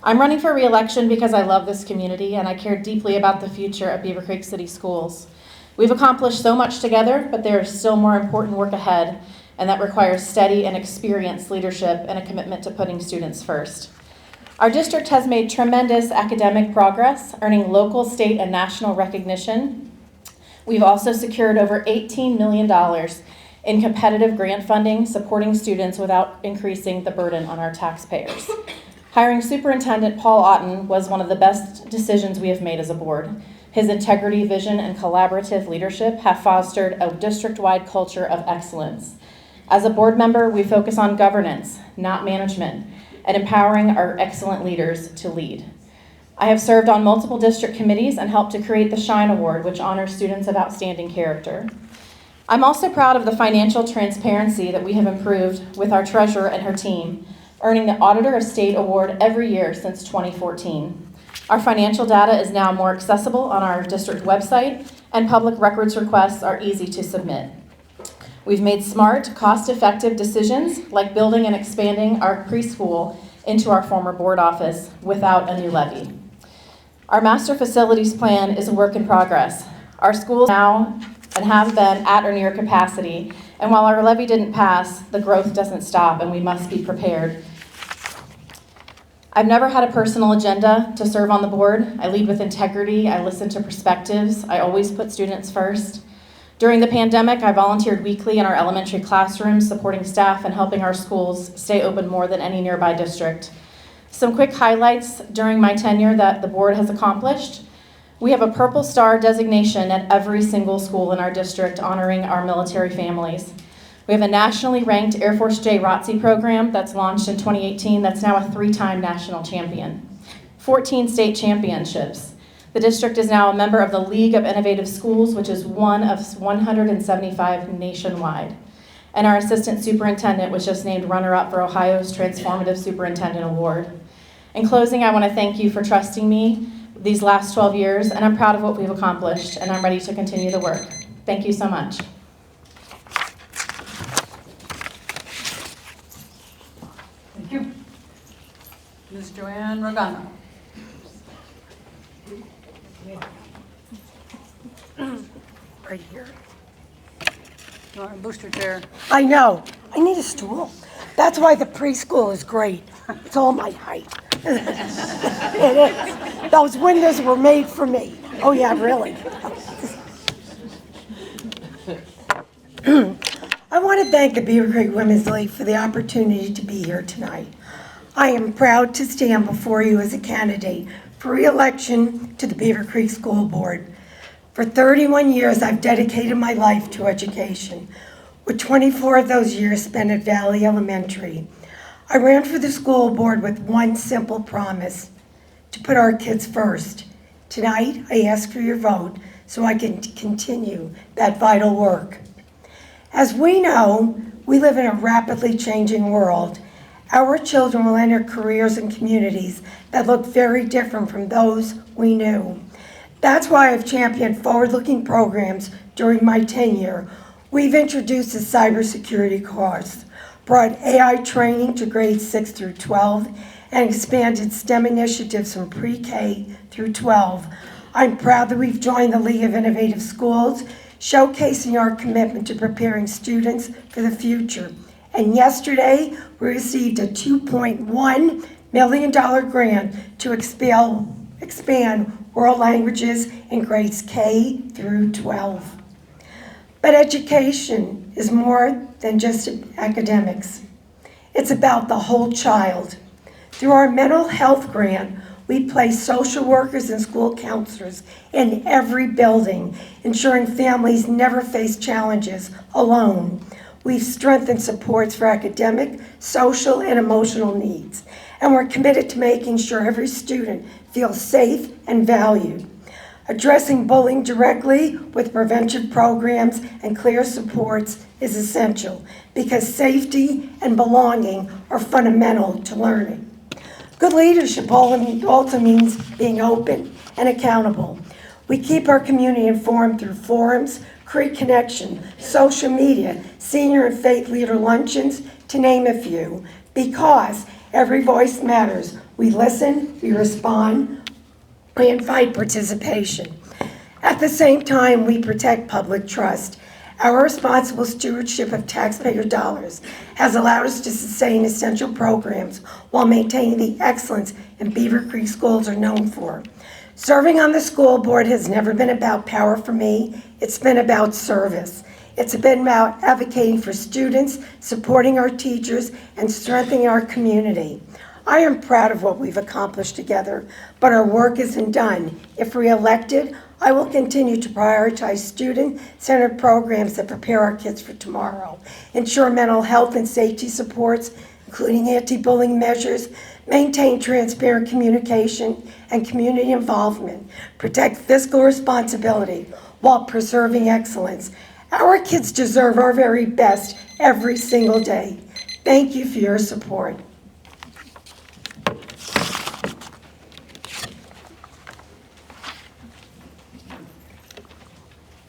I'm running for re-election because I love this community and I care deeply about the future of Beaver Creek City Schools. We've accomplished so much together, but there is still more important work ahead, and that requires steady and experienced leadership and a commitment to putting students first. Our district has made tremendous academic progress, earning local, state, and national recognition. We've also secured over $18 million in competitive grant funding, supporting students without increasing the burden on our taxpayers. Hiring Superintendent Paul Otten was one of the best decisions we have made as a board. His integrity, vision, and collaborative leadership have fostered a district-wide culture of excellence. As a board member, we focus on governance, not management, and empowering our excellent leaders to lead. I have served on multiple district committees and helped to create the Shine Award, which honors students of outstanding character. I'm also proud of the financial transparency that we have improved with our treasurer and her team, earning the Auditor of State Award every year since 2014. Our financial data is now more accessible on our district website, and public records requests are easy to submit. We've made smart, cost-effective decisions like building and expanding our preschool into our former board office without a new levy. Our master facilities plan is a work in progress. Our schools now and have been at or near capacity, and while our levy didn't pass, the growth doesn't stop and we must be prepared. I've never had a personal agenda to serve on the board. I lead with integrity, I listen to perspectives, I always put students first. During the pandemic, I volunteered weekly in our elementary classrooms, supporting staff and helping our schools stay open more than any nearby district. Some quick highlights during my tenure that the board has accomplished. We have a Purple Star designation at every single school in our district honoring our military families. We have a nationally ranked Air Force J ROTC program that's launched in 2018 that's now a 3-time national champion. 14 state championships. The district is now a member of the League of Innovative Schools, which is one of 175 nationwide. And our assistant superintendent was just named runner-up for Ohio's Transformative Superintendent Award. In closing, I want to thank you for trusting me these last 12 years, and I'm proud of what we've accomplished, and I'm ready to continue the work. Thank you so much. Thank you. Ms. Joanne Rogano. Right here. You want a booster chair? I know. I need a stool. That's why the preschool is great. It's all my height. It is. Those windows were made for me. Oh, yeah, really. I want to thank the Beavercreek Women's League for the opportunity to be here tonight. I am proud to stand before you as a candidate for re-election to the Beavercreek School Board. For 31 years, I've dedicated my life to education, with 24 of those years spent at Valley Elementary. I ran for the school board with one simple promise: to put our kids first. Tonight, I ask for your vote so I can continue that vital work. As we know, we live in a rapidly changing world. Our children will enter careers and communities that look very different from those we knew. That's why I've championed forward-looking programs during my tenure. We've introduced a cybersecurity course, brought AI training to grades 6 through 12, and expanded STEM initiatives from pre-K through 12. I'm proud that we've joined the League of Innovative Schools, showcasing our commitment to preparing students for the future. And yesterday, we received a $2.1 million grant to expand world languages in grades K through 12. But education is more than just academics. It's about the whole child. Through our mental health grant, we place social workers and school counselors in every building, ensuring families never face challenges alone. We've strengthened supports for academic, social, and emotional needs, and we're committed to making sure every student feels safe and valued. Addressing bullying directly with prevention programs and clear supports is essential because safety and belonging are fundamental to learning. Good leadership also means being open and accountable. We keep our community informed through forums, Create Connection, social media, senior and faith leader luncheons, to name a few, because every voice matters. We listen, we respond, we invite participation. At the same time, we protect public trust. Our responsible stewardship of taxpayer dollars has allowed us to sustain essential programs while maintaining the excellence in Beavercreek schools are known for. Serving on the school board has never been about power for me. It's been about service. It's been about advocating for students, supporting our teachers, and strengthening our community. I am proud of what we've accomplished together, but our work isn't done. If re-elected, I will continue to prioritize student-centered programs that prepare our kids for tomorrow, ensure mental health and safety supports, including anti-bullying measures, maintain transparent communication and community involvement, protect fiscal responsibility while preserving excellence. Our kids deserve our very best every single day. Thank you for your support.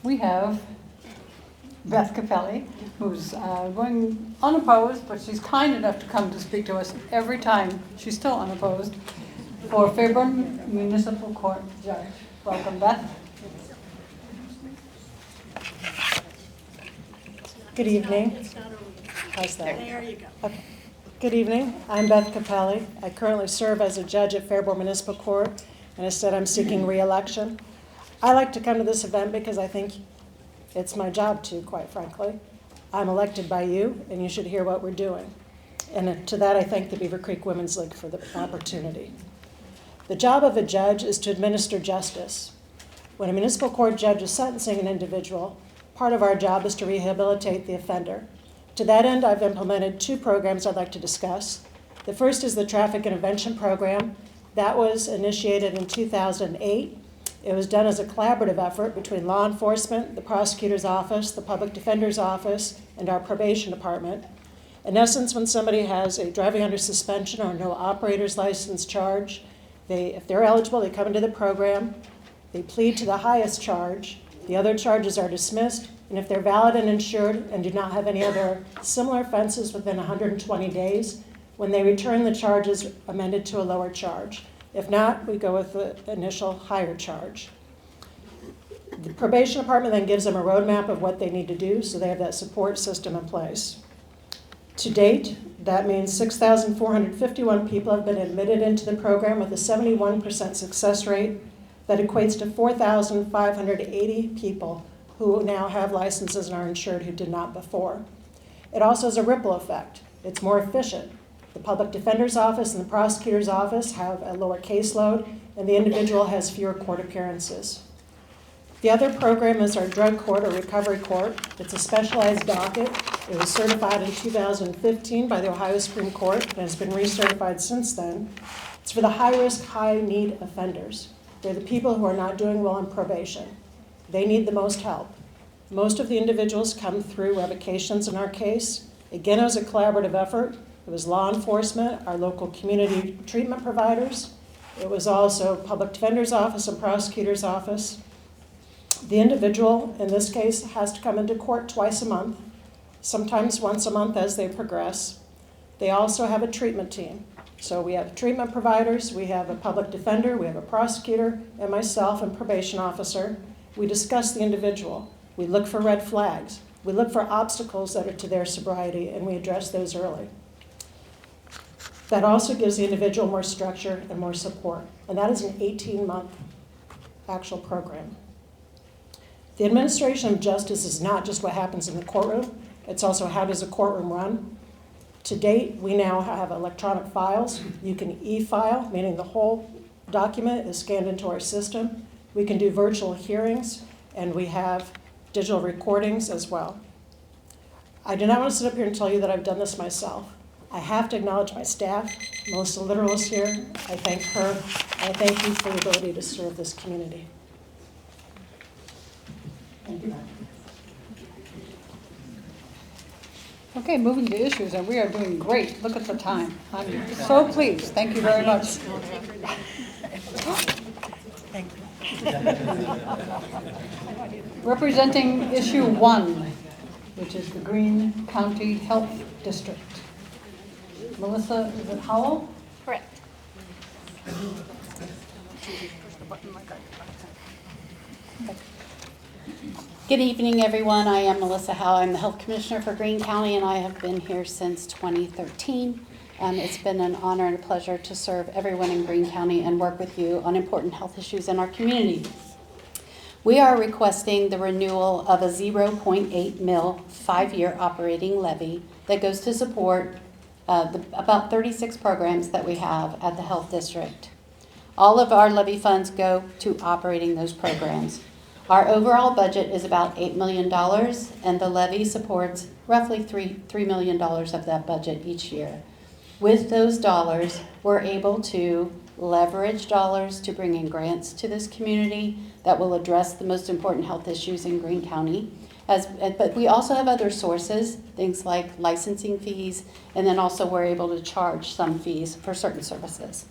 We have Beth Capelli, who's going unopposed, but she's kind enough to come to speak to us every time. She's still unopposed for Fairburn Municipal Court Judge. Welcome, Beth. Good evening. How's that? There you go. Okay. Good evening. I'm Beth Capelli. I currently serve as a judge at Fairborn Municipal Court, and instead I'm seeking re-election. I like to come to this event because I think it's my job to, quite frankly. I'm elected by you, and you should hear what we're doing. And to that, I thank the Beavercreek Women's League for the opportunity. The job of a judge is to administer justice. When a municipal court judge is sentencing an individual, part of our job is to rehabilitate the offender. To that end, I've implemented 2 programs I'd like to discuss. The first is the Traffic Intervention Program. That was initiated in 2008. It was done as a collaborative effort between law enforcement, the prosecutor's office, the public defender's office, and our probation department. In essence, when somebody has a driving under suspension or no operator's license charge, if they're eligible, they come into the program, they plead to the highest charge, the other charges are dismissed, and if they're valid and insured and do not have any other similar offenses within 120 days, when they return, the charge is amended to a lower charge. If not, we go with the initial higher charge. The probation department then gives them a roadmap of what they need to do, so they have that support system in place. To date, that means 6,451 people have been admitted into the program with a 71% success rate. That equates to 4,580 people who now have licenses and are insured who did not before. It also has a ripple effect. It's more efficient. The public defender's office and the prosecutor's office have a lower caseload, and the individual has fewer court appearances. The other program is our drug court or recovery court. It's a specialized docket. It was certified in 2015 by the Ohio Supreme Court and has been recertified since then. It's for the high-risk, high-need offenders. They're the people who are not doing well on probation. They need the most help. Most of the individuals come through revocations in our case. Again, it was a collaborative effort. It was law enforcement, our local community treatment providers. It was also public defender's office and prosecutor's office. The individual, in this case, has to come into court twice a month, sometimes once a month as they progress. They also have a treatment team. So we have treatment providers, we have a public defender, we have a prosecutor, and myself, and probation officer. We discuss the individual. We look for red flags. We look for obstacles that are to their sobriety, and we address those early. That also gives the individual more structure and more support, and that is an 18-month actual program. The administration of justice is not just what happens in the courtroom, it's also how does a courtroom run. To date, we now have electronic files. You can e-file, meaning the whole document is scanned into our system. We can do virtual hearings, and we have digital recordings as well. I do not want to sit up here and tell you that I've done this myself. I have to acknowledge my staff. Melissa Litteral is here. I thank her. I thank you for the ability to serve this community. Thank you. Okay, moving to issues, and we are doing great. Look at the time. I'm so pleased. Thank you very much. Representing issue 1, which is the Greene County Health District. Melissa, is it Howell? Correct. Good evening, everyone. I am Melissa Howell. I'm the Health Commissioner for Greene County, and I have been here since 2013. It's been an honor and a pleasure to serve everyone in Greene County and work with you on important health issues in our community. We are requesting the renewal of a 0.8 mil 5-year operating levy that goes to support about 36 programs that we have at the health district. All of our levy funds go to operating those programs. Our overall budget is about $8 million, and the levy supports roughly $3 million of that budget each year. With those dollars, we're able to leverage dollars to bring in grants to this community that will address the most important health issues in Greene County. But we also have other sources, things like licensing fees, and then also we're able to charge some fees for certain services.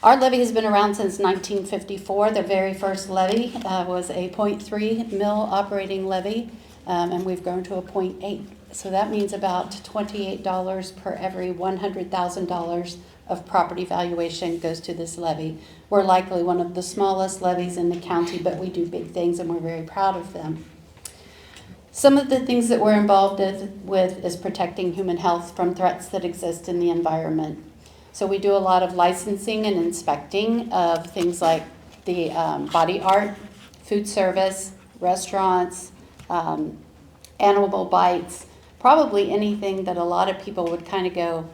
Our levy has been around since 1954. The very first levy was a 0.3 mil operating levy, and we've grown to a 0.8. So that means about $28 per every $100,000 of property valuation goes to this levy. We're likely one of the smallest levies in the county, but we do big things and we're very proud of them. Some of the things that we're involved with is protecting human health from threats that exist in the environment. So we do a lot of licensing and inspecting of things like the body art, food service, restaurants, animal bites, probably anything that a lot of people would kind of go,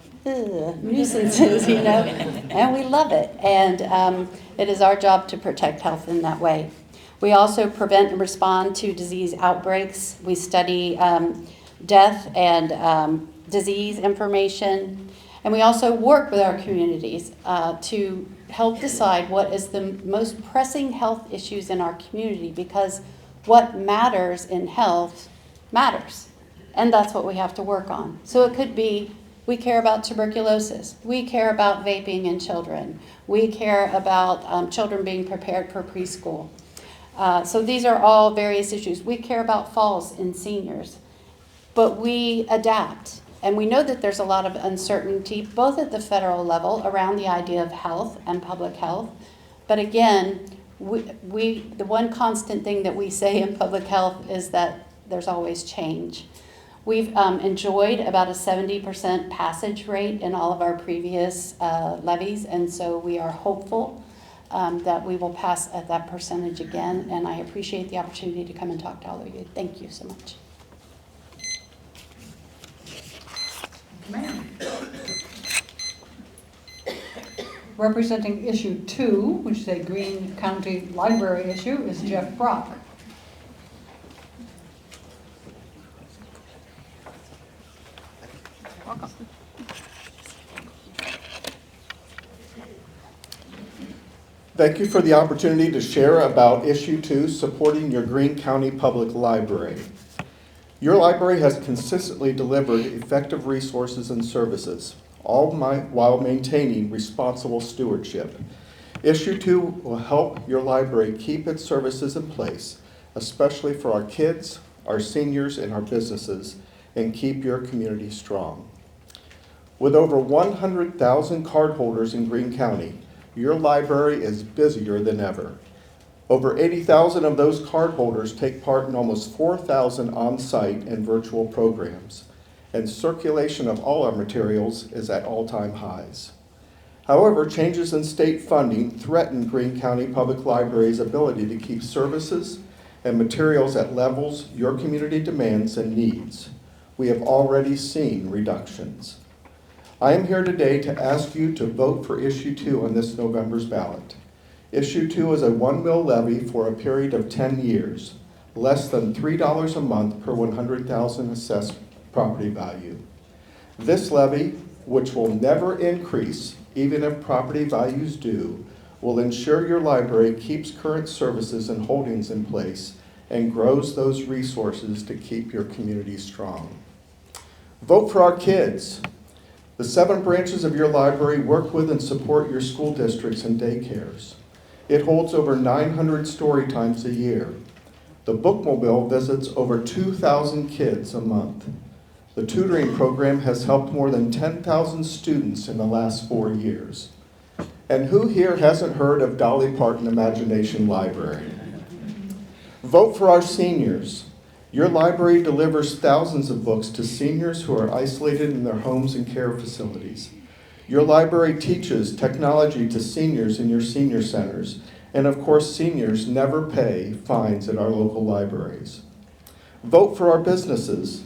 nuisances, you know, and we love it. And it is our job to protect health in that way. We also prevent and respond to disease outbreaks. We study death and disease information. And we also work with our communities to help decide what is the most pressing health issues in our community, because what matters in health matters. And that's what we have to work on. So it could be, we care about tuberculosis. We care about vaping in children. We care about children being prepared for preschool. So these are all various issues. We care about falls in seniors. But we adapt. And we know that there's a lot of uncertainty, both at the federal level around the idea of health and public health. But again, the one constant thing that we say in public health is that there's always change. We've enjoyed about a 70% passage rate in all of our previous levies, and so we are hopeful that we will pass at that percentage again, and I appreciate the opportunity to come and talk to all of you. Thank you so much. Ma'am. Representing issue 2, which is a Greene County Library issue, is Jeff Brock. Welcome. Thank you for the opportunity to share about issue 2, supporting your Greene County Public Library. Your library has consistently delivered effective resources and services, all while maintaining responsible stewardship. Issue 2 will help your library keep its services in place, especially for our kids, our seniors, and our businesses, and keep your community strong. With over 100,000 cardholders in Greene County, your library is busier than ever. Over 80,000 of those cardholders take part in almost 4,000 on-site and virtual programs, and circulation of all our materials is at all-time highs. However, changes in state funding threaten Greene County Public Library's ability to keep services and materials at levels your community demands and needs. We have already seen reductions. I am here today to ask you to vote for issue 2 on this November's ballot. Issue 2 is a 1 mil levy for a period of 10 years, less than $3 a month per 100,000 assessed property value. This levy, which will never increase even if property values do, will ensure your library keeps current services and holdings in place and grows those resources to keep your community strong. Vote for our kids. The 7 branches of your library work with and support your school districts and daycares. It holds over 900 story times a year. The Bookmobile visits over 2,000 kids a month. The tutoring program has helped more than 10,000 students in the last 4 years. And who here hasn't heard of Dolly Parton Imagination Library? Vote for our seniors. Your library delivers thousands of books to seniors who are isolated in their homes and care facilities. Your library teaches technology to seniors in your senior centers, and of course, seniors never pay fines at our local libraries. Vote for our businesses.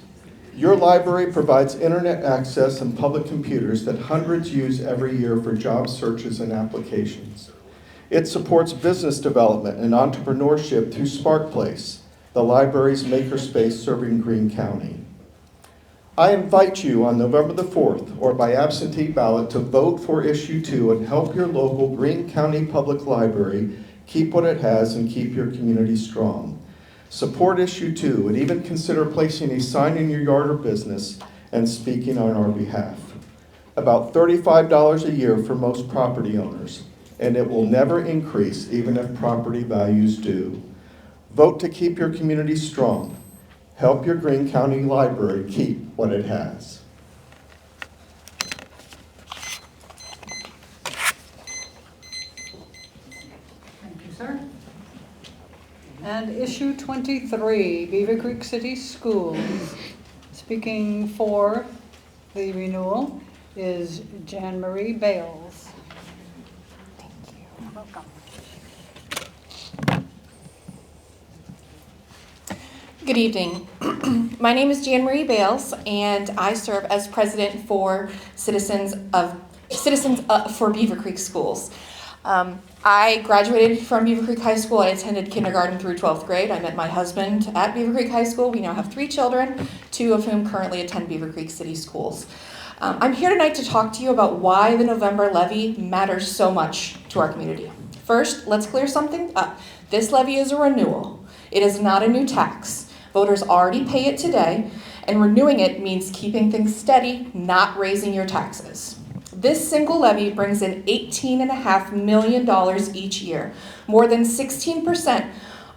Your library provides internet access and public computers that hundreds use every year for job searches and applications. It supports business development and entrepreneurship through SparkPlace, the library's makerspace serving Greene County. I invite you on November the 4th or by absentee ballot to vote for issue 2 and help your local Greene County Public Library keep what it has and keep your community strong. Support issue 2 and even consider placing a sign in your yard or business and speaking on our behalf. About $35 a year for most property owners, and it will never increase even if property values do. Vote to keep your community strong. Help your Greene County Library keep what it has. Thank you, sir. And issue 23, Beavercreek City Schools. Speaking for the renewal is Jan Marie Bales. Thank you. Welcome. Good evening. My name is Jan Marie Bales, and I serve as president for Citizens for Beavercreek Schools. I graduated from Beavercreek High School. I attended kindergarten through 12th grade. I met my husband at Beavercreek High School. We now have 3 children, 2 of whom currently attend Beavercreek City Schools. I'm here tonight to talk to you about why the November levy matters so much to our community. First, let's clear something up. This levy is a renewal. It is not a new tax. Voters already pay it today, and renewing it means keeping things steady, not raising your taxes. This single levy brings in $18.5 million each year, more than 16%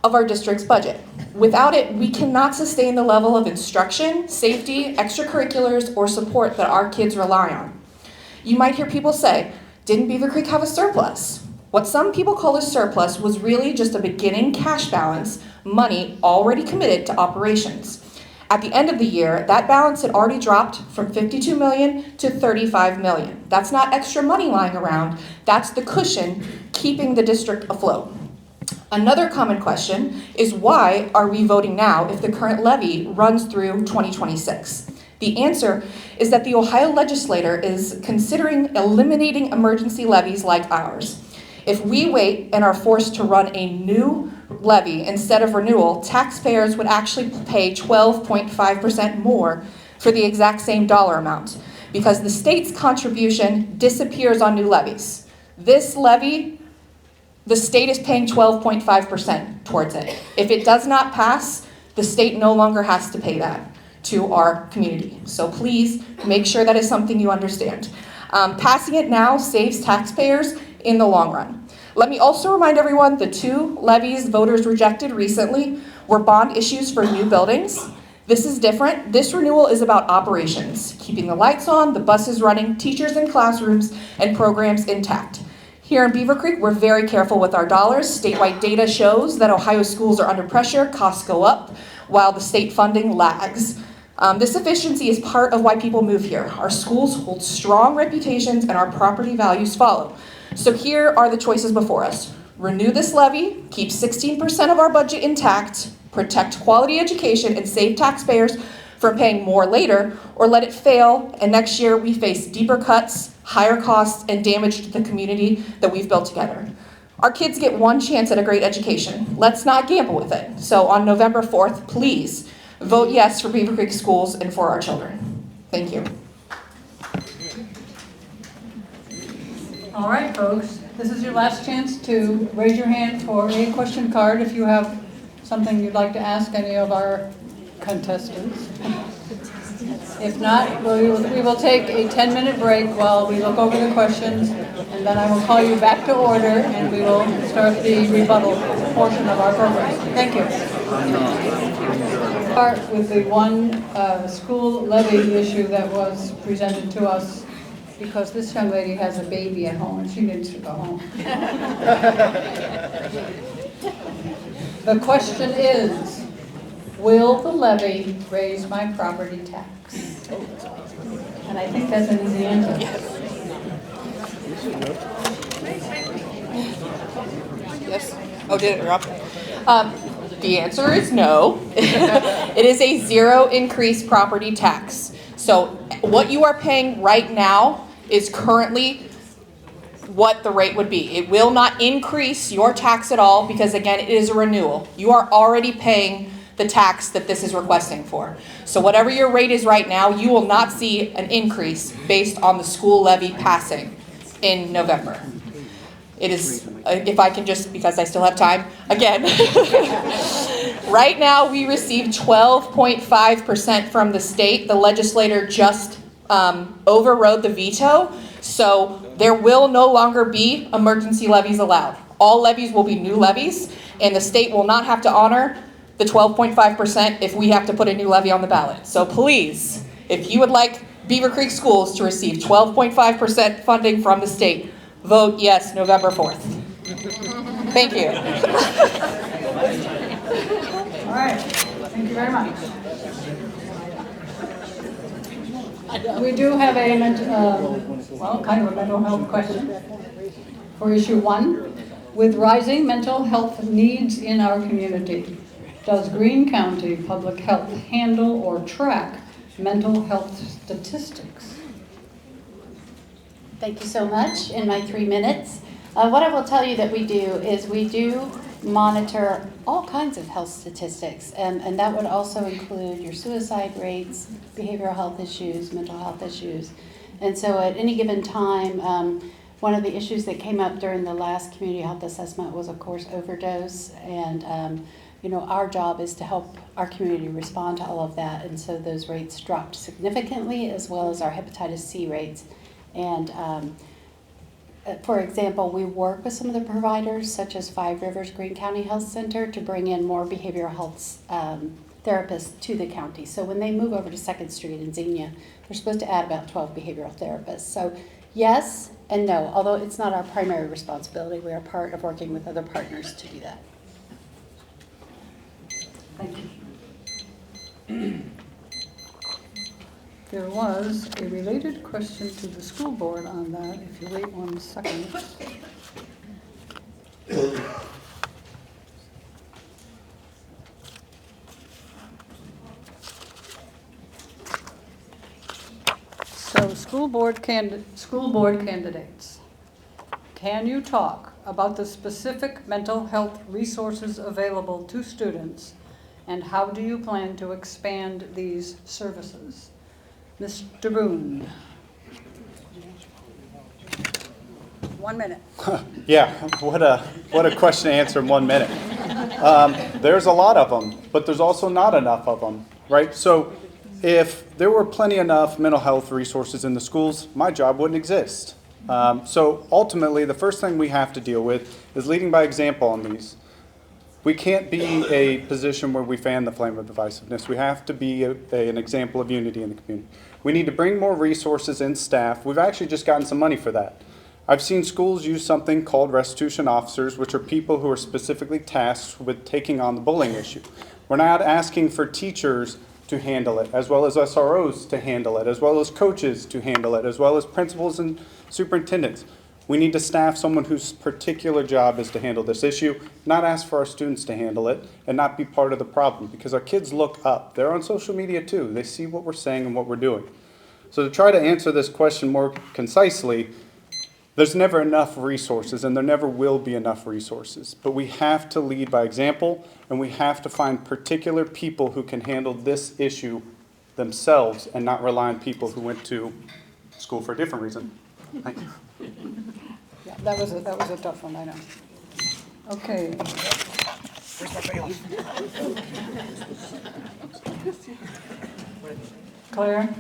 of our district's budget. Without it, we cannot sustain the level of instruction, safety, extracurriculars, or support that our kids rely on. You might hear people say, didn't Beavercreek have a surplus? What some people call a surplus was really just a beginning cash balance, money already committed to operations. At the end of the year, that balance had already dropped from $52 million to $35 million. That's not extra money lying around, that's the cushion keeping the district afloat. Another common question is, why are we voting now if the current levy runs through 2026? The answer is that the Ohio legislature is considering eliminating emergency levies like ours. If we wait and are forced to run a new levy instead of renewal, taxpayers would actually pay 12.5% more for the exact same dollar amount because the state's contribution disappears on new levies. This levy, the state is paying 12.5% towards it. If it does not pass, the state no longer has to pay that to our community. So please make sure that is something you understand. Passing it now saves taxpayers in the long run. Let me also remind everyone the 2 levies voters rejected recently were bond issues for new buildings. This is different. This renewal is about operations, keeping the lights on, the buses running, teachers in classrooms, and programs intact. Here in Beavercreek, we're very careful with our dollars. Statewide data shows that Ohio schools are under pressure, costs go up, while the state funding lags. This efficiency is part of why people move here. Our schools hold strong reputations and our property values follow. So here are the choices before us. Renew this levy, keep 16% of our budget intact, protect quality education, and save taxpayers from paying more later, or let it fail, and next year we face deeper cuts, higher costs, and damage to the community that we've built together. Our kids get one chance at a great education. Let's not gamble with it. So on November 4th, please vote yes for Beavercreek Schools and for our children. Thank you. All right, folks, this is your last chance to raise your hand for a question card if you have something you'd like to ask any of our contestants. If not, we will take a 10-minute break while we look over the questions, and then I will call you back to order, and we will start the rebuttal portion of our program. Thank you. Start with the one school levy issue that was presented to us, because this young lady has a baby at home and she needs to go home. The question is, will the levy raise my property tax? And I think that's an easy answer. Yes. Oh, did it interrupt? The answer is no. It is a 0 increase property tax. So what you are paying right now is currently what the rate would be. It will not increase your tax at all because, again, it is a renewal. You are already paying the tax that this is requesting for. So whatever your rate is right now, you will not see an increase based on the school levy passing in November. It is, if I can just, because I still have time, again. Right now, we receive 12.5% from the state. The legislator just overrode the veto, so there will no longer be emergency levies allowed. All levies will be new levies, and the state will not have to honor the 12.5% if we have to put a new levy on the ballot. So please, if you would like Beavercreek schools to receive 12.5% funding from the state, vote yes November 4th. Thank you. All right, thank you very much. We do have a kind of a mental health question for issue 1. With rising mental health needs in our community, does Greene County Public Health handle or track mental health statistics? Thank you so much. In my 3 minutes, what I will tell you that we do is we do monitor all kinds of health statistics, and that would also include your suicide rates, behavioral health issues, mental health issues. And so at any given time, one of the issues that came up during the last community health assessment was, of course, overdose. And our job is to help our community respond to all of that. And so those rates dropped significantly, as well as our hepatitis C rates. And for example, we work with some of the providers, such as Five Rivers Greene County Health Center, to bring in more behavioral health therapists to the county. So when they move over to 2nd Street in Xenia, they're supposed to add about 12 behavioral therapists. So yes and no, although it's not our primary responsibility, we are part of working with other partners to do that. Thank you. There was a related question to the school board on that, if you wait 1 second. So school board candidates, can you talk about the specific mental health resources available to students, and how do you plan to expand these services? Mr. Boone. 1 minute. Yeah, what a question to answer in 1 minute. There's a lot of them, but there's also not enough of them, right? So if there were plenty enough mental health resources in the schools, my job wouldn't exist. So ultimately, the first thing we have to deal with is leading by example on these. We can't be a position where we fan the flame of divisiveness. We have to be an example of unity in the community. We need to bring more resources and staff. We've actually just gotten some money for that. I've seen schools use something called restitution officers, which are people who are specifically tasked with taking on the bullying issue. We're not asking for teachers to handle it, as well as SROs to handle it, as well as coaches to handle it, as well as principals and superintendents. We need to staff someone whose particular job is to handle this issue, not ask for our students to handle it, and not be part of the problem, because our kids look up. They're on social media too. They see what we're saying and what we're doing. So to try to answer this question more concisely, there's never enough resources, and there never will be enough resources. But we have to lead by example, and we have to find particular people who can handle this issue themselves and not rely on people who went to school for a different reason. Thank you. Yeah, that was a tough one, I know. Okay. Where's my bailiff? Claire?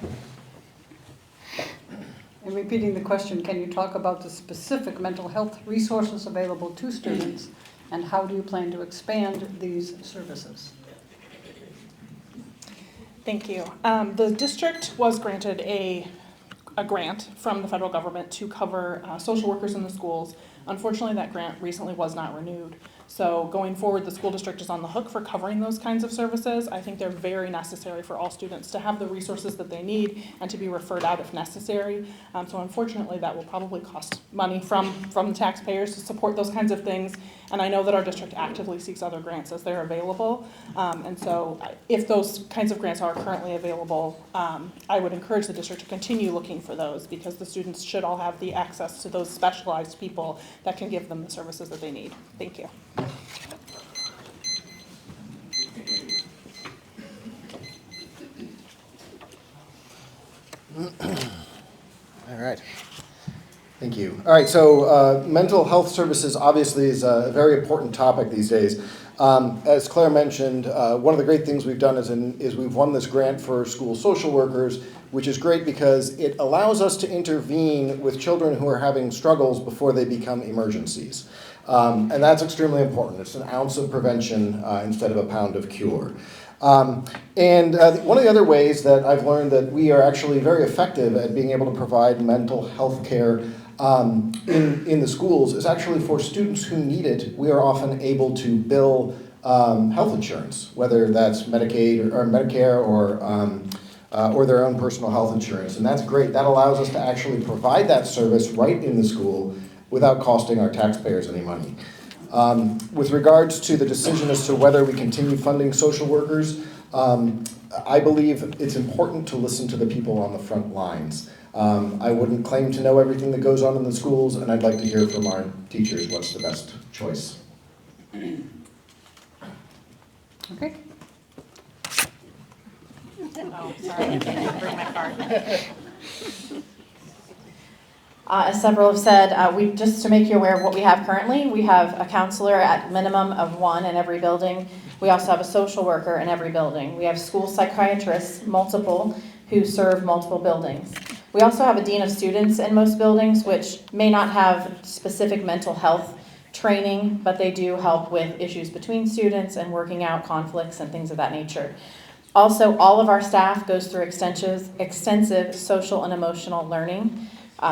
And repeating the question, can you talk about the specific mental health resources available to students, and how do you plan to expand these services? Thank you. The district was granted a grant from the federal government to cover social workers in the schools. Unfortunately, that grant recently was not renewed. So going forward, the school district is on the hook for covering those kinds of services. I think they're very necessary for all students to have the resources that they need and to be referred out if necessary. So unfortunately, that will probably cost money from the taxpayers to support those kinds of things. And I know that our district actively seeks other grants as they're available. And so if those kinds of grants are currently available, I would encourage the district to continue looking for those, because the students should all have the access to those specialized people that can give them the services that they need. Thank you. Thank you. All right, so mental health services obviously is a very important topic these days. As Claire mentioned, one of the great things we've done is we've won this grant for school social workers, which is great because it allows us to intervene with children who are having struggles before they become emergencies. And that's extremely important. It's an ounce of prevention instead of a pound of cure. One of the other ways that I've learned that we are actually very effective at being able to provide mental health care in the schools is actually for students who need it. We are often able to bill health insurance, whether that's Medicaid or Medicare or their own personal health insurance. And that's great. That allows us to actually provide that service right in the school without costing our taxpayers any money. With regards to the decision as to whether we continue funding social workers, I believe it's important to listen to the people on the front lines. I wouldn't claim to know everything that goes on in the schools, and I'd like to hear from our teachers what's the best choice. Okay. Oh, sorry, I didn't bring my card. As several have said, just to make you aware of what we have currently, we have a counselor at minimum of 1 in every building. We also have a social worker in every building. We have school psychiatrists, multiple, who serve multiple buildings. We also have a dean of students in most buildings, which may not have specific mental health training, but they do help with issues between students and working out conflicts and things of that nature. Also, all of our staff goes through extensive social and emotional learning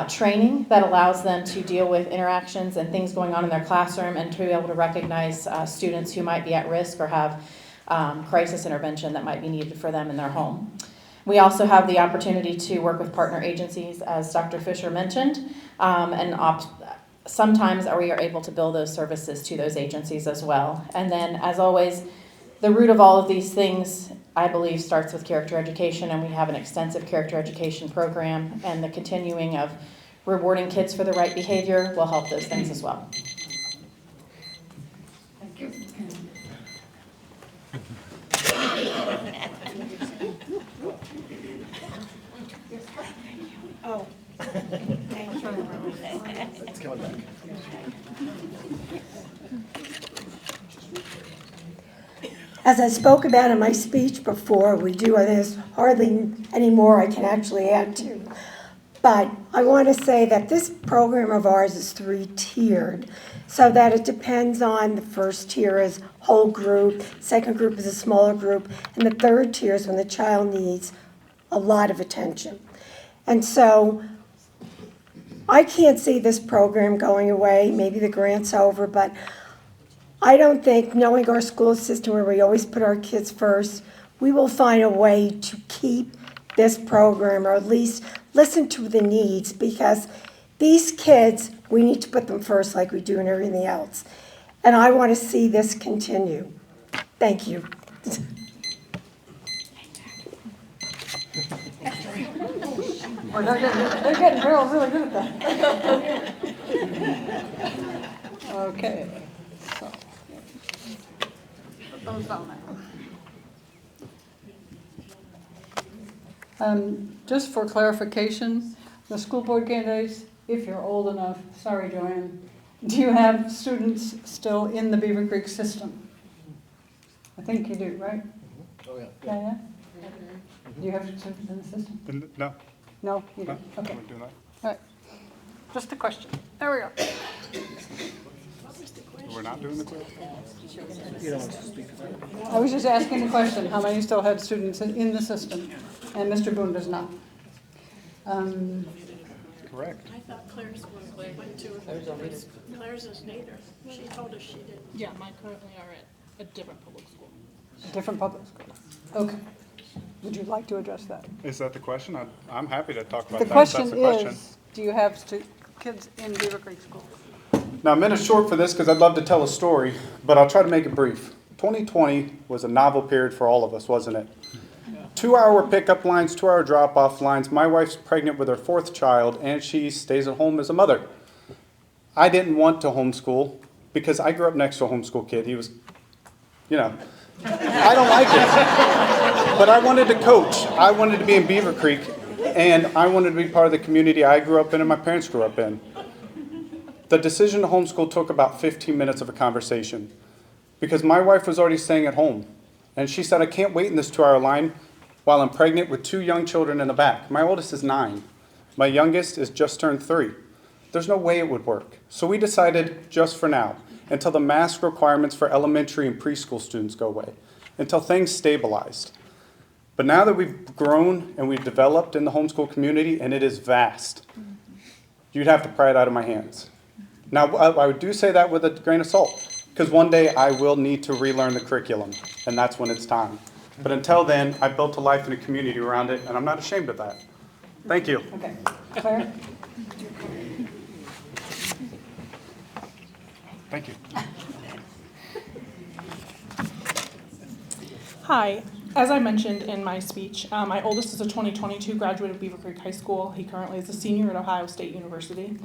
training that allows them to deal with interactions and things going on in their classroom and to be able to recognize students who might be at risk or have crisis intervention that might be needed for them in their home. We also have the opportunity to work with partner agencies, as Dr. Fisher mentioned, sometimes we are able to bill those services to those agencies as well. And then, as always, the root of all of these things, I believe, starts with character education, and we have an extensive character education program, and the continuing of rewarding kids for the right behavior will help those things as well. Thank you. Oh, thank you. It's coming back. As I spoke about in my speech before, there's hardly any more I can actually add to. But I want to say that this program of ours is 3-tiered, so that it depends on the first tier is whole group, second group is a smaller group, and the third tier is when the child needs a lot of attention. And so I can't see this program going away. Maybe the grant's over, but I don't think, knowing our school system where we always put our kids first, we will find a way to keep this program, or at least listen to the needs, because these kids, we need to put them first like we do in everything else. And I want to see this continue. Thank you. They're getting really good at that. Okay. So. Put those down there. Just for clarification, the school board candidates, if you're old enough, sorry Joanne, do you have students still in the Beavercreek system? I think you do, right? Oh, yeah. Yeah? Do you have students in the system? No. No, you don't. Okay. I'm doing that. All right. Just a question. There we go. We're not doing the quiz? I was just asking the question, how many still had students in the system? And Mr. Boone does not. Correct. I thought Claire's went to Claire's is Nader. She told us she did. Yeah, mine currently are at a different public school. Different public schools. Okay. Would you like to address that? Is that the question? I'm happy to talk about The that. question That's the question. is, do you have kids in Beavercreek School? Now, I'm minutes short for this because I'd love to tell a story, but I'll try to make it brief. 2020 was a novel period for all of us, wasn't it? 2-hour pickup lines, 2-hour drop-off lines. My wife's pregnant with her 4th child, and she stays at home as a mother. I didn't want to homeschool because I grew up next to a homeschool kid. He was, I don't like it. But I wanted to coach. I wanted to be in Beavercreek. And I wanted to be part of the community I grew up in and my parents grew up in. The decision to homeschool took about 15 minutes of a conversation because my wife was already staying at home. And she said, I can't wait in this 2-hour line while I'm pregnant with 2 young children in the back. My oldest is 9. My youngest is just turned 3. There's no way it would work. So we decided just for now, until the mask requirements for elementary and preschool students go away, until things stabilized. But now that we've grown and we've developed in the homeschool community, and it is vast, you'd have to pry it out of my hands. Now, I do say that with a grain of salt, because one day I will need to relearn the curriculum, and that's when it's time. But until then, I've built a life and a community around it, and I'm not ashamed of that. Thank you. Okay. Claire? Thank you. Hi. As I mentioned in my speech, my oldest is a 2022 graduate of Beavercreek High School. He currently is a senior at Ohio State University.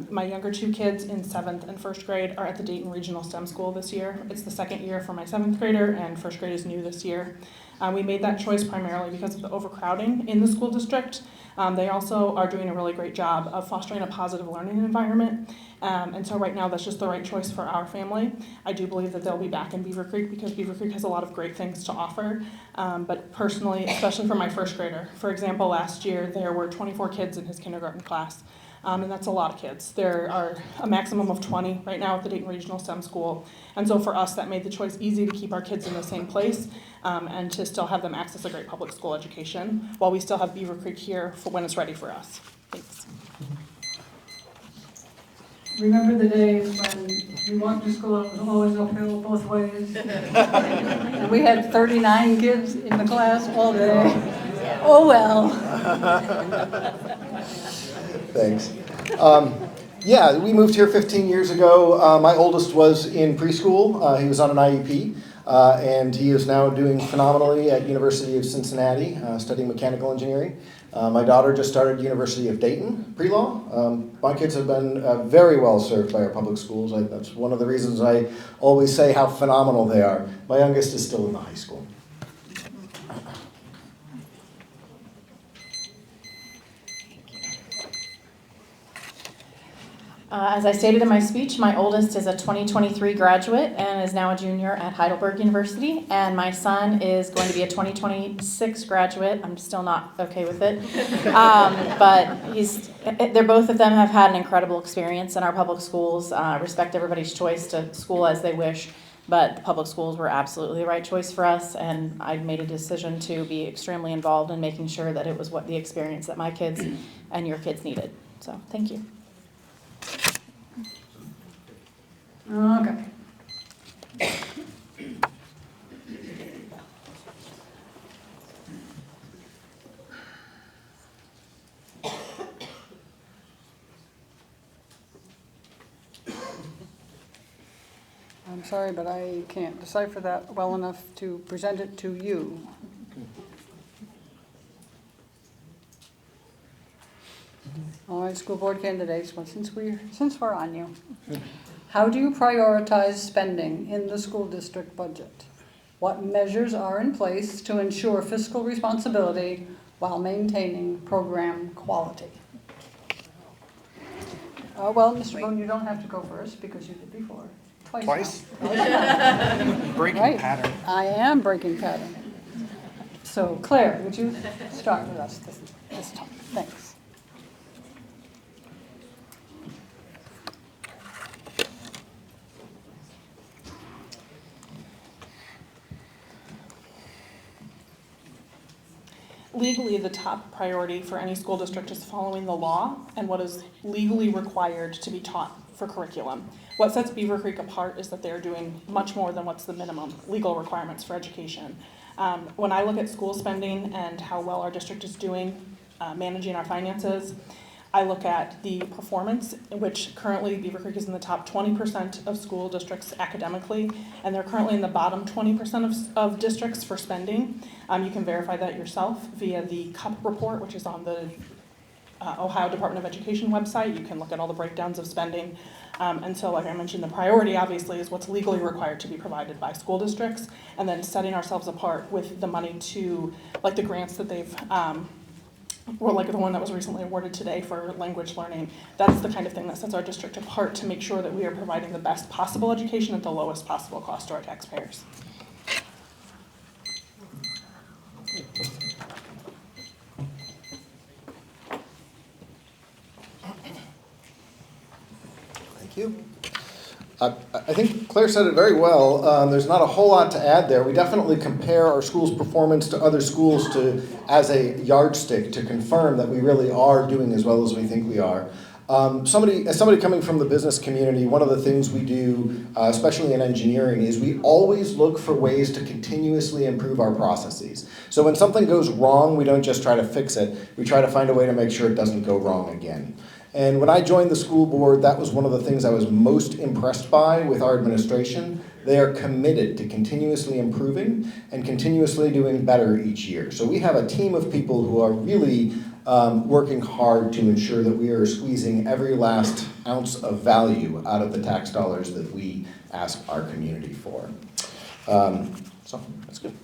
My younger 2 kids in 7th and 1st grade are at the Dayton Regional STEM School this year. It's the 2nd year for my 7th grader, and 1st grade is new this year. We made that choice primarily because of the overcrowding in the school district. They also are doing a really great job of fostering a positive learning environment. And so right now that's just the right choice for our family. I do believe that they'll be back in Beavercreek because Beavercreek has a lot of great things to offer. But personally, especially for my 1st grader, for example, last year there were 24 kids in his kindergarten class. And that's a lot of kids. There are a maximum of 20 right now at the Dayton Regional STEM School. And so for us, that made the choice easy to keep our kids in the same place and to still have them access a great public school education while we still have Beavercreek here for when it's ready for us. Thanks. Remember the days when you walked to school, it was always uphill both ways? And we had 39 kids in the class all day. Oh, well. Thanks. Yeah, we moved here 15 years ago. My oldest was in preschool. He was on an IEP, and he is now doing phenomenally at University of Cincinnati, studying mechanical engineering. My daughter just started University of Dayton, pre-law. My kids have been very well served by our public schools. That's one of the reasons I always say how phenomenal they are. My youngest is still in the high school. As I stated in my speech, my oldest is a 2023 graduate and is now a junior at Heidelberg University, and my son is going to be a 2026 graduate. I'm still not okay with it, but both of them have had an incredible experience in our public schools. Respect everybody's choice to school as they wish, but the public schools were absolutely the right choice for us, and I made a decision to be extremely involved in making sure that it was what the experience that my kids and your kids needed. So, thank you. Okay. I'm sorry, but I can't decipher that well enough to present it to you. All right, school board candidates, well, since we're on you. How do you prioritize spending in the school district budget? What measures are in place to ensure fiscal responsibility while maintaining program quality? Well, Mr. Boone, you don't have to go first because you did before. Twice? Breaking pattern. I am breaking pattern. So Claire, would you start with us this time? Thanks. Legally, the top priority for any school district is following the law and what is legally required to be taught for curriculum. What sets Beavercreek apart is that they're doing much more than what's the minimum legal requirements for education. When I look at school spending and how well our district is doing managing our finances, I look at the performance, which currently Beavercreek is in the top 20% of school districts academically, and they're currently in the bottom 20% of districts for spending. You can verify that yourself via the CUP report, which is on the Ohio Department of Education website. You can look at all the breakdowns of spending. And so, like I mentioned, the priority obviously is what's legally required to be provided by school districts, and then setting ourselves apart with the money to, like the grants that they've or like the one that was recently awarded today for language learning. That's the kind of thing that sets our district apart to make sure that we are providing the best possible education at the lowest possible cost to our taxpayers. Thank you. I think Claire said it very well. There's not a whole lot to add there. We definitely compare our school's performance to other schools as a yardstick to confirm that we really are doing as well as we think we are. As somebody coming from the business community, one of the things we do, especially in engineering, is we always look for ways to continuously improve our processes. So when something goes wrong, we don't just try to fix it. We try to find a way to make sure it doesn't go wrong again. And when I joined the school board, that was one of the things I was most impressed by with our administration. They are committed to continuously improving and continuously doing better each year. So we have a team of people who are really working hard to ensure that we are squeezing every last ounce of value out of the tax dollars that we ask our community for. So that's good.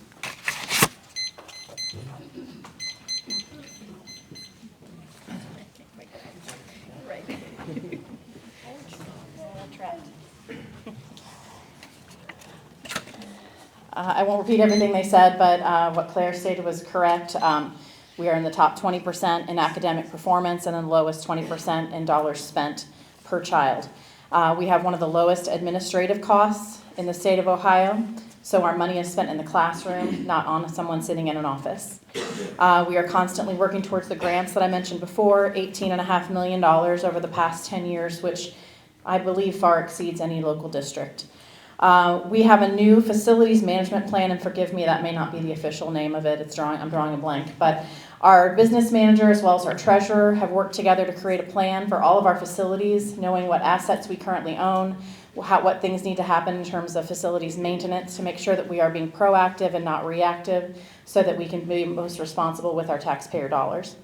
I won't repeat everything they said, but what Claire stated was correct. We are in the top 20% in academic performance and in the lowest 20% in dollars spent per child. We have one of the lowest administrative costs in the state of Ohio, so our money is spent in the classroom, not on someone sitting in an office. We are constantly working towards the grants that I mentioned before, $18.5 million over the past 10 years, which I believe far exceeds any local district. We have a new facilities management plan, and forgive me, that may not be the official name of it. I'm drawing a blank, but our business manager as well as our treasurer have worked together to create a plan for all of our facilities, knowing what assets we currently own, what things need to happen in terms of facilities maintenance to make sure that we are being proactive and not reactive so that we can be most responsible with our taxpayer dollars.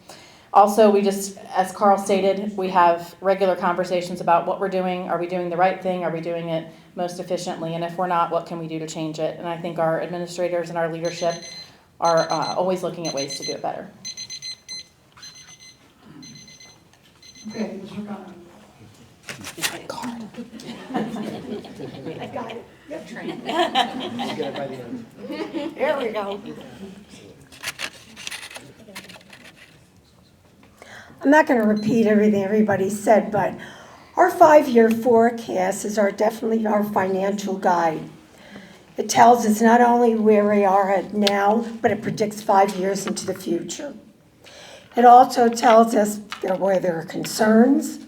Also, as Carl stated, we have regular conversations about what we're doing. Are we doing the right thing? Are we doing it most efficiently? And if we're not, what can we do to change it? And I think our administrators and our leadership are always looking at ways to do it better. Okay, Mr. Gunn. I got it. Yep. There we go. I'm not going to repeat everything everybody said, but our 5-year forecast is definitely our financial guide. It tells us not only where we are at now, but it predicts 5 years into the future. It also tells us where there are concerns,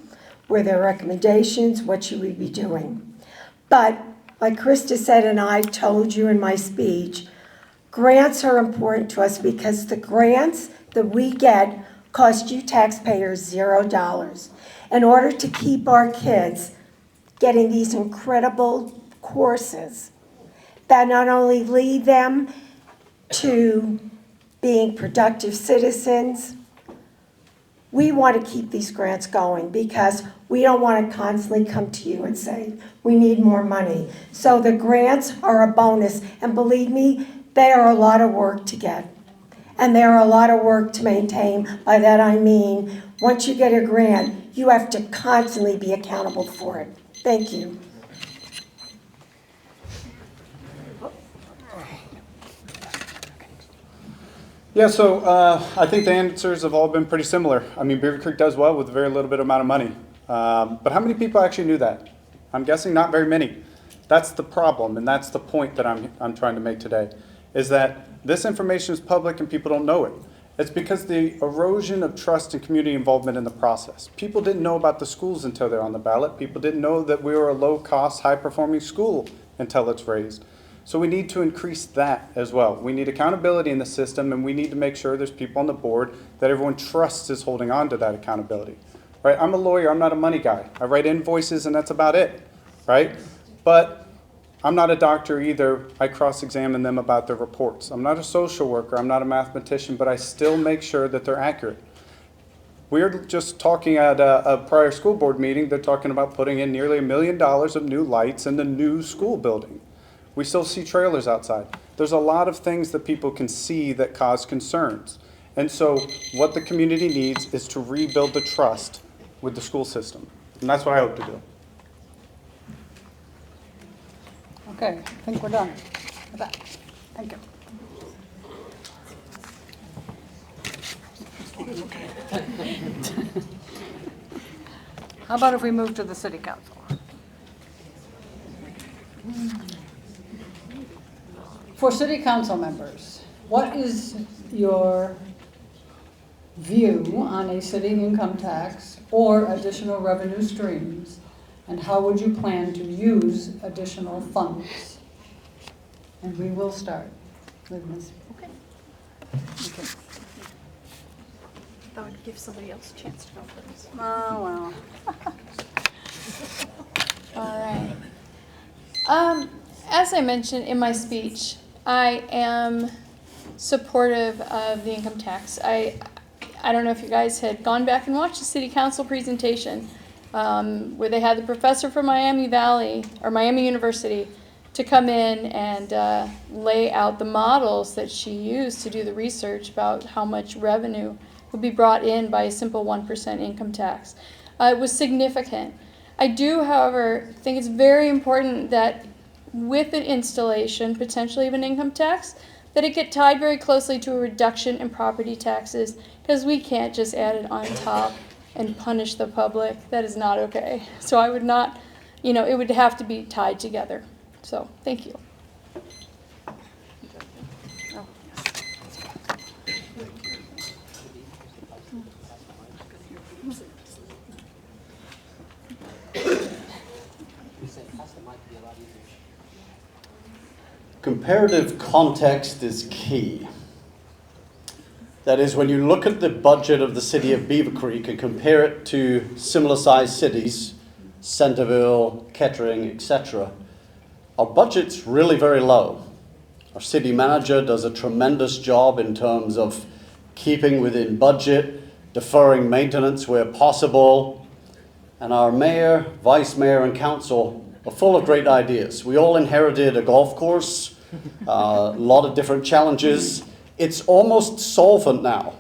where there are recommendations, what should we be doing. But like Krista said and I told you in my speech, grants are important to us because the grants that we get cost you taxpayers $0 in order to keep our kids getting these incredible courses that not only lead them to being productive citizens. We want to keep these grants going because we don't want to constantly come to you and say, we need more money. So the grants are a bonus, and believe me, they are a lot of work to get. And they are a lot of work to maintain. By that I mean, once you get a grant, you have to constantly be accountable for it. Thank you. Yeah, so I think the answers have all been pretty similar. I mean, Beavercreek does well with a very little bit amount of money. But how many people actually knew that? I'm guessing not very many. That's the problem, and that's the point that I'm trying to make today, is that this information is public and people don't know it. It's because the erosion of trust and community involvement in the process. People didn't know about the schools until they're on the ballot. People didn't know that we were a low-cost, high-performing school until it's raised. So we need to increase that as well. We need accountability in the system, and we need to make sure there's people on the board that everyone trusts is holding on to that accountability. Right? I'm a lawyer, I'm not a money guy. I write invoices and that's about it, right? But I'm not a doctor either. I cross-examine them about their reports. I'm not a social worker, I'm not a mathematician, but I still make sure that they're accurate. We're just talking at a prior school board meeting, they're talking about putting in nearly $1 million of new lights in the new school building. We still see trailers outside. There's a lot of things that people can see that cause concerns. And so what the community needs is to rebuild the trust with the school system. And that's what I hope to do. Okay, I think we're done with that. Thank you. How about if we move to the city council? For city council members, what is your view on a city income tax or additional revenue streams? And how would you plan to use additional funds? And we will start with Ms. Okay. That would give somebody else a chance to go first. Oh, well. All right. As I mentioned in my speech, I am supportive of the income tax. I don't know if you guys had gone back and watched the city council presentation where they had the professor from Miami Valley or Miami University to come in and lay out the models that she used to do the research about how much revenue would be brought in by a simple 1% income tax. It was significant. I do, however, think it's very important that with an installation, potentially of an income tax, that it get tied very closely to a reduction in property taxes, because we can't just add it on top and punish the public. That is not okay. So I would not, it would have to be tied together. So, thank you. Comparative context is key. That is, when you look at the budget of the city of Beavercreek and compare it to similar sized cities, Centerville, Kettering, etc., our budget's really very low. Our city manager does a tremendous job in terms of keeping within budget, deferring maintenance where possible, and our mayor, vice mayor, and council are full of great ideas. We all inherited a golf course, a lot of different challenges. It's almost solvent now.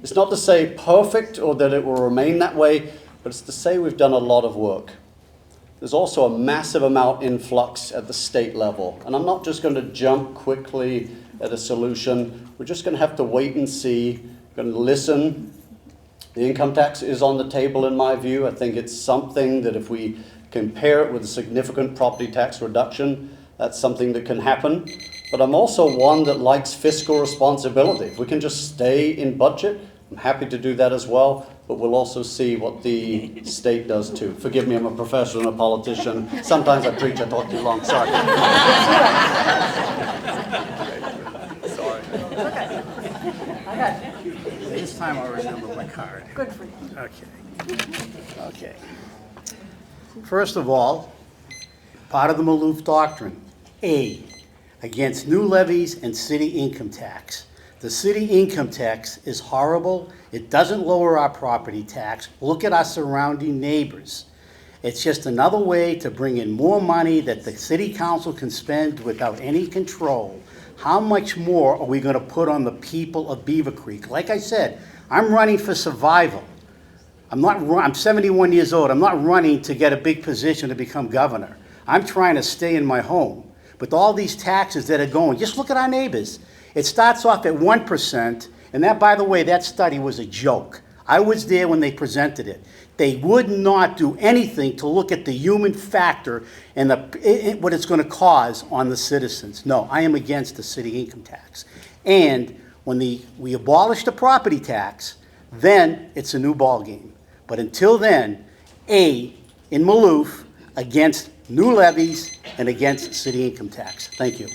It's not to say perfect or that it will remain that way, but it's to say we've done a lot of work. There's also a massive amount in flux at the state level, and I'm not just going to jump quickly at a solution. We're just going to have to wait and see. We're going to listen. The income tax is on the table in my view. I think it's something that if we compare it with a significant property tax reduction, that's something that can happen. But I'm also one that likes fiscal responsibility. If we can just stay in budget, I'm happy to do that as well, but we'll also see what the state does too. Forgive me, I'm a professor and a politician. Sometimes I preach, I talk too long, sorry. Sorry. Okay. I got you. This time I'll remember my card. Good for you. Okay. Okay. First of all, part of the Maloof Doctrine, A, against new levies and city income tax. The city income tax is horrible. It doesn't lower our property tax. Look at our surrounding neighbors. It's just another way to bring in more money that the city council can spend without any control. How much more are we going to put on the people of Beavercreek? Like I said, I'm running for survival. I'm 71 years old. I'm not running to get a big position to become governor. I'm trying to stay in my home. With all these taxes that are going, just look at our neighbors. It starts off at 1%, and that, by the way, that study was a joke. I was there when they presented it. They would not do anything to look at the human factor and what it's going to cause on the citizens. No, I am against the city income tax. And when we abolish the property tax, then it's a new ballgame. But until then, A, in Maloof, against new levies and against city income tax. Thank you.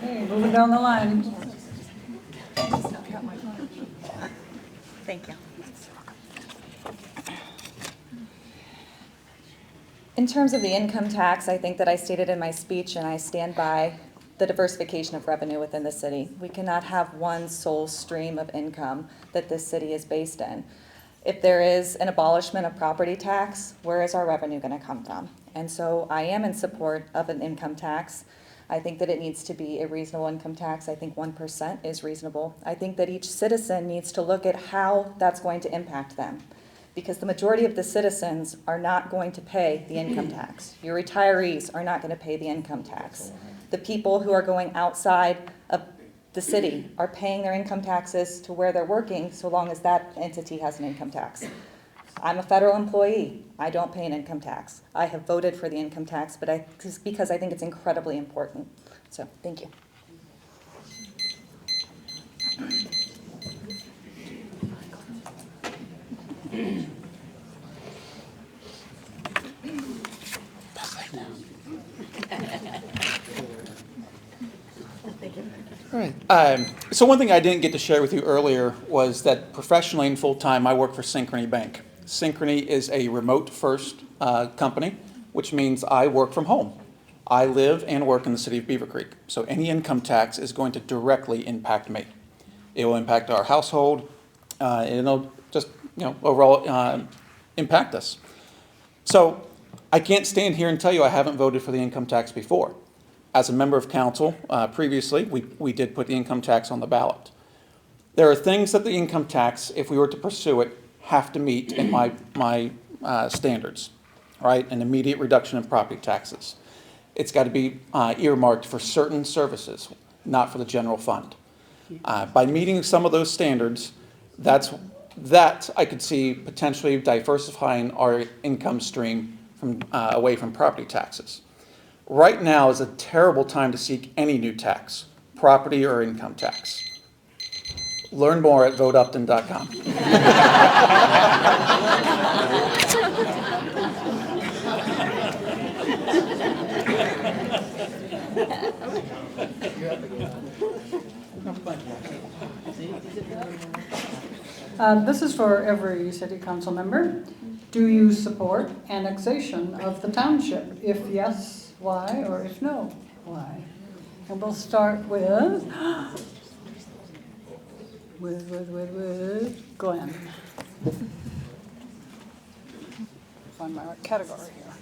Okay, moving down the line. Thank you. In terms of the income tax, I think that I stated in my speech, and I stand by the diversification of revenue within the city. We cannot have one sole stream of income that this city is based in. If there is an abolishment of property tax, where is our revenue going to come from? And so I am in support of an income tax. I think that it needs to be a reasonable income tax. I think 1% is reasonable. I think that each citizen needs to look at how that's going to impact them, because the majority of the citizens are not going to pay the income tax. Your retirees are not going to pay the income tax. The people who are going outside of the city are paying their income taxes to where they're working, so long as that entity has an income tax. I'm a federal employee. I don't pay an income tax. I have voted for the income tax, but because I think it's incredibly important. So, thank you. All right. So one thing I didn't get to share with you earlier was that professionally and full-time, I work for Synchrony Bank. Synchrony is a remote-first company, which means I work from home. I live and work in the city of Beavercreek, so any income tax is going to directly impact me. It will impact our household, and it'll just, overall impact us. So I can't stand here and tell you I haven't voted for the income tax before. As a member of council previously, we did put the income tax on the ballot. There are things that the income tax, if we were to pursue it, have to meet in my standards, right? An immediate reduction in property taxes. It's got to be earmarked for certain services, not for the general fund. By meeting some of those standards, that I could see potentially diversifying our income stream from away from property taxes. Right now is a terrible time to seek any new tax, property or income tax. Learn more at voteupton.com. This is for every city council member. Do you support annexation of the township? If yes, why? Or if no, why? And we'll start with Glenn. Find my right category here.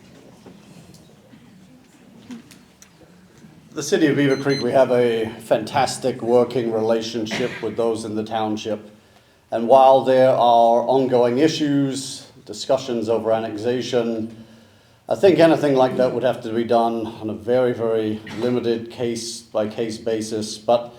The city of Beavercreek, we have a fantastic working relationship with those in the township. And while there are ongoing issues, discussions over annexation, I think anything like that would have to be done on a very, very limited case-by-case basis. But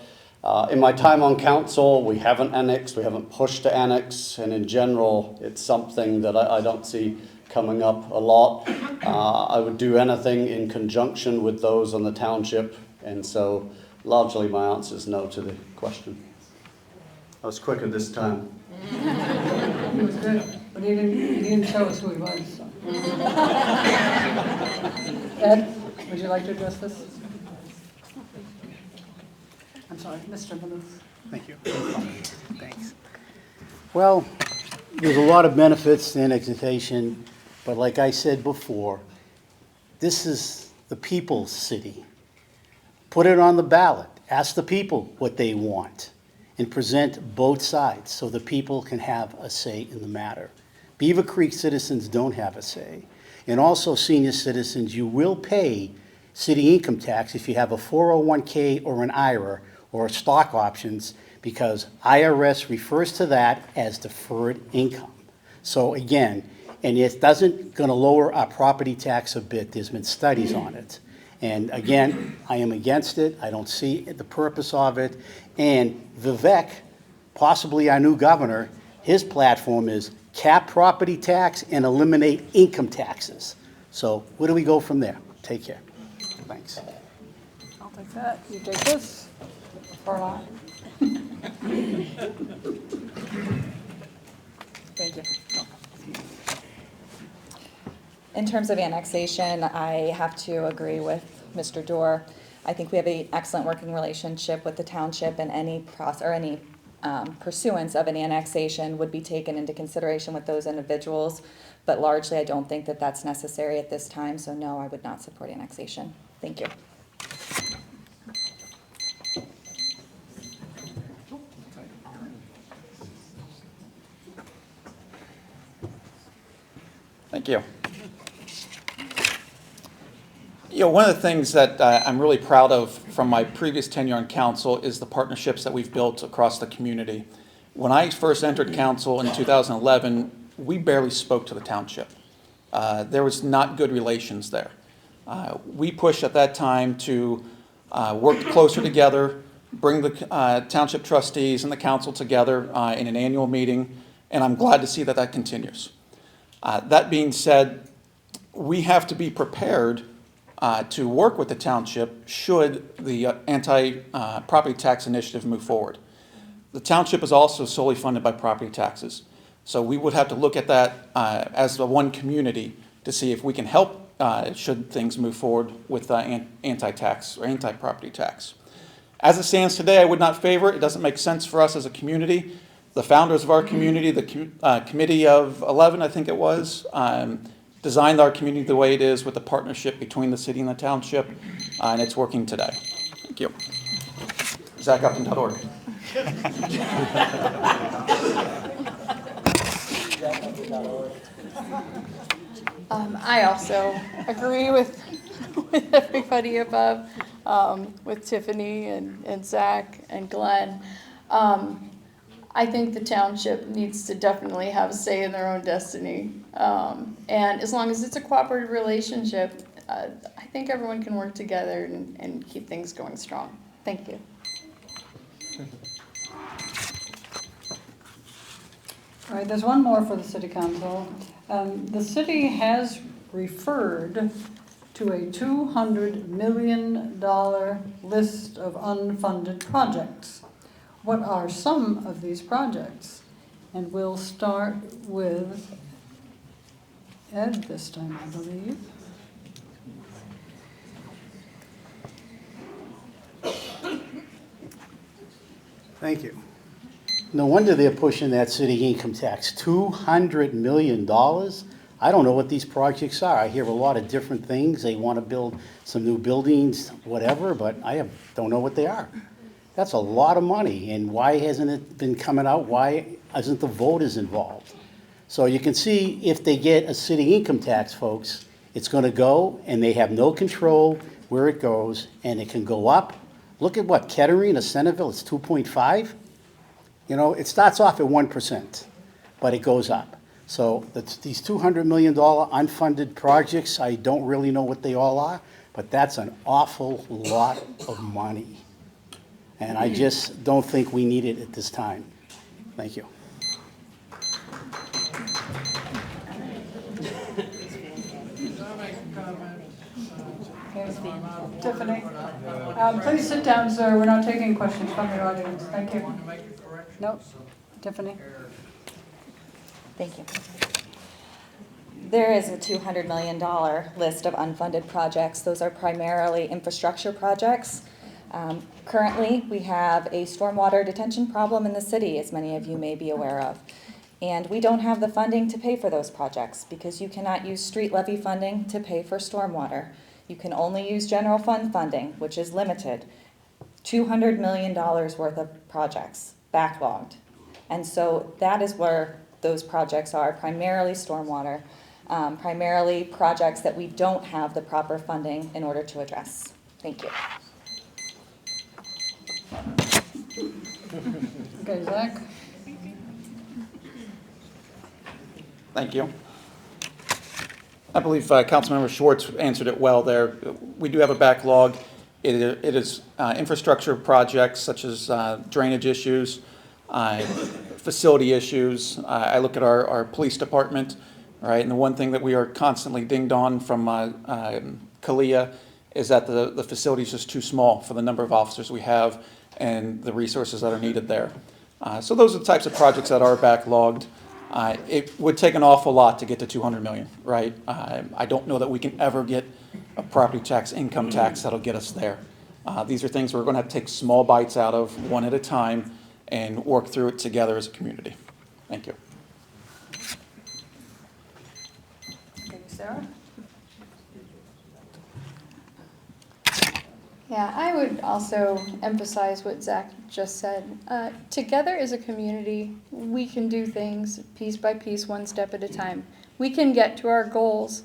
in my time on council, we haven't annexed, we haven't pushed to annex, and in general, it's something that I don't see coming up a lot. I would do anything in conjunction with those on the township, and so largely my answer is no to the question. I was quicker this time. He was good, but he didn't show us who he was. So. Ed, would you like to address this? I'm sorry, Mr. Maloof. Thank you. Thanks. Well, there's a lot of benefits to annexation, but like I said before, this is the people's city. Put it on the ballot. Ask the people what they want and present both sides so the people can have a say in the matter. Beavercreek citizens don't have a say. And also senior citizens, you will pay city income tax if you have a 401k or an IRA or stock options, because IRS refers to that as deferred income. So again, and it doesn't going to lower our property tax a bit. There's been studies on it. And again, I am against it. I don't see the purpose of it. And Vivek, possibly our new governor, his platform is cap property tax and eliminate income taxes. So where do we go from there? Take care. Thanks. I'll take that. You take this. Or not. Thank you. In terms of annexation, I have to agree with Mr. Dorr. I think we have an excellent working relationship with the township, and any pursuance of an annexation would be taken into consideration with those individuals. But largely, I don't think that that's necessary at this time. So no, I would not support annexation. Thank you. Thank you. One of the things that I'm really proud of from my previous tenure on council is the partnerships that we've built across the community. When I first entered council in 2011, we barely spoke to the township. There was not good relations there. We pushed at that time to work closer together, bring the township trustees and the council together in an annual meeting, and I'm glad to see that that continues. That being said, we have to be prepared to work with the township should the anti-property tax initiative move forward. The township is also solely funded by property taxes. So we would have to look at that as the one community to see if we can help should things move forward with anti-tax or anti-property tax. As it stands today, I would not favor it. It doesn't make sense for us as a community. The founders of our community, the Committee of 11, I think it was, designed our community the way it is with the partnership between the city and the township, and it's working today. Thank you. ZachUpton.org. I also agree with everybody above, with Tiffany and Zach and Glenn. I think the township needs to definitely have a say in their own destiny. And as long as it's a cooperative relationship, I think everyone can work together and keep things going strong. Thank you. All right, there's one more for the city council. The city has referred to a $200 million list of unfunded projects. What are some of these projects? And we'll start with Ed this time, I believe. Thank you. No wonder they're pushing that city income tax. $200 million? I don't know what these projects are. I hear a lot of different things. They want to build some new buildings, whatever, but don't know what they are. That's a lot of money, and why hasn't it been coming out? Why isn't the voters involved? So you can see if they get a city income tax, folks, it's going to go, and they have no control where it goes, and it can go up. Look at what, Kettering or Centerville, it's 2.5. You know, it starts off at 1%, but it goes up. So these $200 million unfunded projects, I don't really know what they all are, but that's an awful lot of money. And I just don't think we need it at this time. Thank you. Tiffany, please sit down, sir. We're not taking questions from the audience. Thank you. No, Tiffany. Thank you. There is a $200 million list of unfunded projects. Those are primarily infrastructure projects. Currently, we have a stormwater detention problem in the city, as many of you may be aware of. And we don't have the funding to pay for those projects because you cannot use street levy funding to pay for stormwater. You can only use general fund funding, which is limited. $200 million worth of projects, backlogged. And so that is where those projects are, primarily stormwater, primarily projects that we don't have the proper funding in order to address. Thank you. Okay, Zach. Thank you. I believe Councilmember Schwartz answered it well there. We do have a backlog. It is infrastructure projects such as drainage issues, facility issues. I look at our police department, right, and the one thing that we are constantly dinged on from Kalia is that the facility is just too small for the number of officers we have and the resources that are needed there. So those are the types of projects that are backlogged. It would take an awful lot to get to 200 million, right? I don't know that we can ever get a property tax, income tax that'll get us there. These are things we're going to have to take small bites out of one at a time and work through it together as a community. Thank you. Okay, Sarah. Yeah, I would also emphasize what Zach just said. Together as a community, we can do things piece by piece, one step at a time. We can get to our goals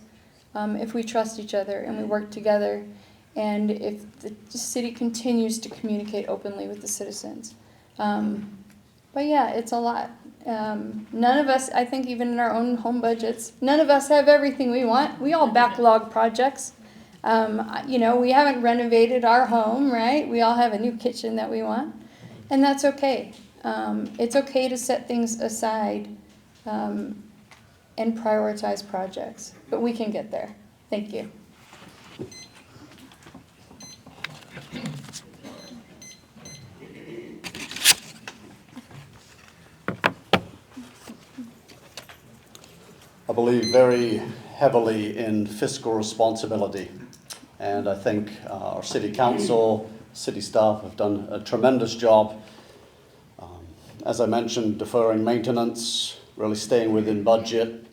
if we trust each other and we work together, and if the city continues to communicate openly with the citizens. But yeah, it's a lot. None of us, I think even in our own home budgets, none of us have everything we want. We all backlog projects. You know, we haven't renovated our home, right? We all have a new kitchen that we want, and that's okay. It's okay to set things aside and prioritize projects, but we can get there. Thank you. I believe very heavily in fiscal responsibility, and I think our city council, city staff have done a tremendous job. As I mentioned, deferring maintenance, really staying within budget.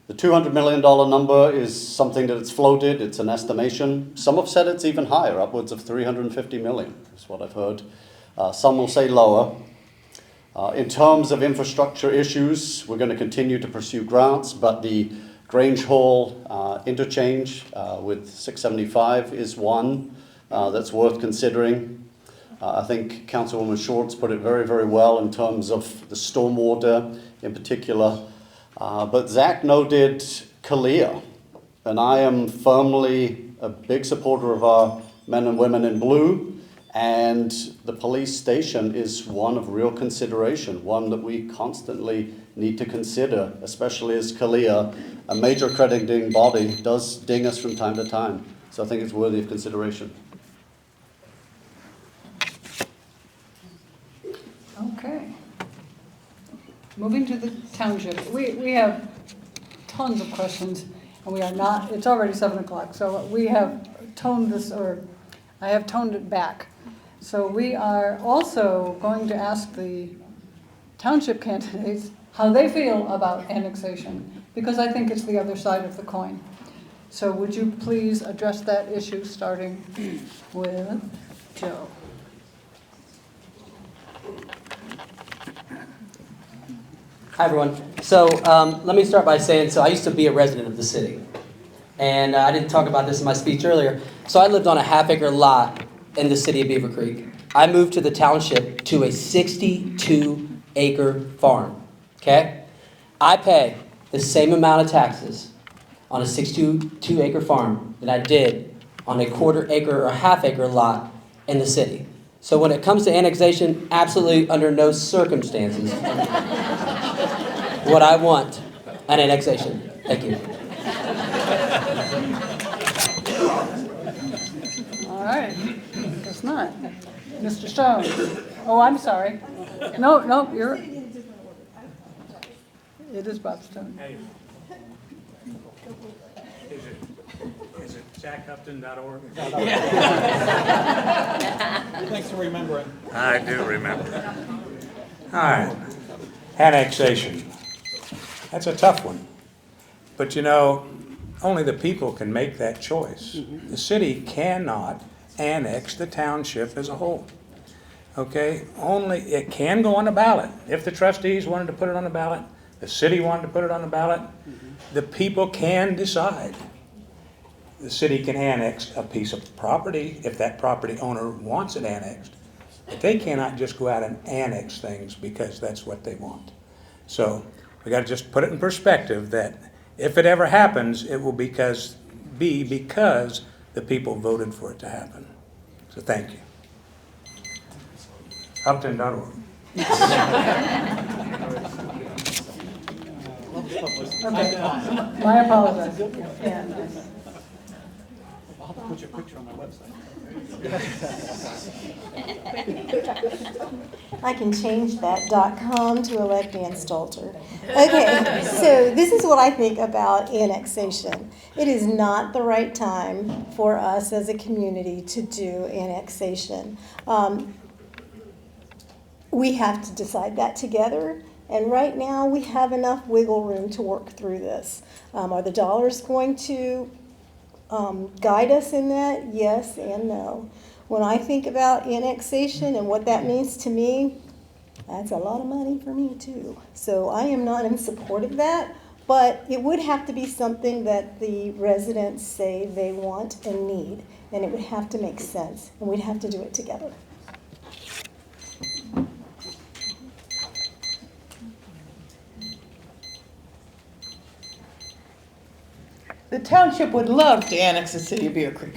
The $200 million number is something that it's floated, it's an estimation. Some have said it's even higher, upwards of $350 million, is what I've heard. Some will say lower. In terms of infrastructure issues, we're going to continue to pursue grants, but the Grange Hall interchange with 675 is one that's worth considering. I think Councilwoman Schwartz put it very, very well in terms of the stormwater in particular. But Zach noted Kalia, and I am firmly a big supporter of our men and women in blue. And the police station is one of real consideration, one that we constantly need to consider, especially as Kalia, a major accrediting body, does ding us from time to time. So I think it's worthy of consideration. Okay. Moving to the township. We have tons of questions, and we are not, it's already 7 o'clock, so we have toned this, or I have toned it back. So we are also going to ask the township candidates how they feel about annexation, because I think it's the other side of the coin. So would you please address that issue, starting with Joe? Hi, everyone. So let me start by saying, so I used to be a resident of the city. And I didn't talk about this in my speech earlier. So I lived on a half-acre lot in the city of Beavercreek. I moved to the township to a 62-acre farm, okay? I pay the same amount of taxes on a 62-acre farm that I did on a quarter-acre or half-acre lot in the city. So when it comes to annexation, absolutely under no circumstances would I want an annexation. Thank you. All right, guess not. Mr. Stone. Oh, I'm sorry. No, you're, it is Bob Stone. Hey. Is it ZachUpton.org? Thanks for remembering. I do remember. All right. Annexation. That's a tough one. But you know, only the people can make that choice. The city cannot annex the township as a whole. Okay? Only it can go on the ballot. If the trustees wanted to put it on the ballot, the city wanted to put it on the ballot, the people can decide. The city can annex a piece of property if that property owner wants it annexed. But they cannot just go out and annex things because that's what they want. So we got to just put it in perspective that if it ever happens, it will be because the people voted for it to happen. So thank you. Upton.org. Okay, my apologies. Yeah. I'll put your picture on my website. I can change that .com to elect Ann Stalter. Okay, so this is what I think about annexation. It is not the right time for us as a community to do annexation. We have to decide that together, and right now we have enough wiggle room to work through this. Are the dollars going to guide us in that? Yes and no. When I think about annexation and what that means to me, that's a lot of money for me too. So I am not in support of that, But it would have to be something that the residents say they want and need, and it would have to make sense, and we'd have to do it together. The township would love to annex the city of Beavercreek.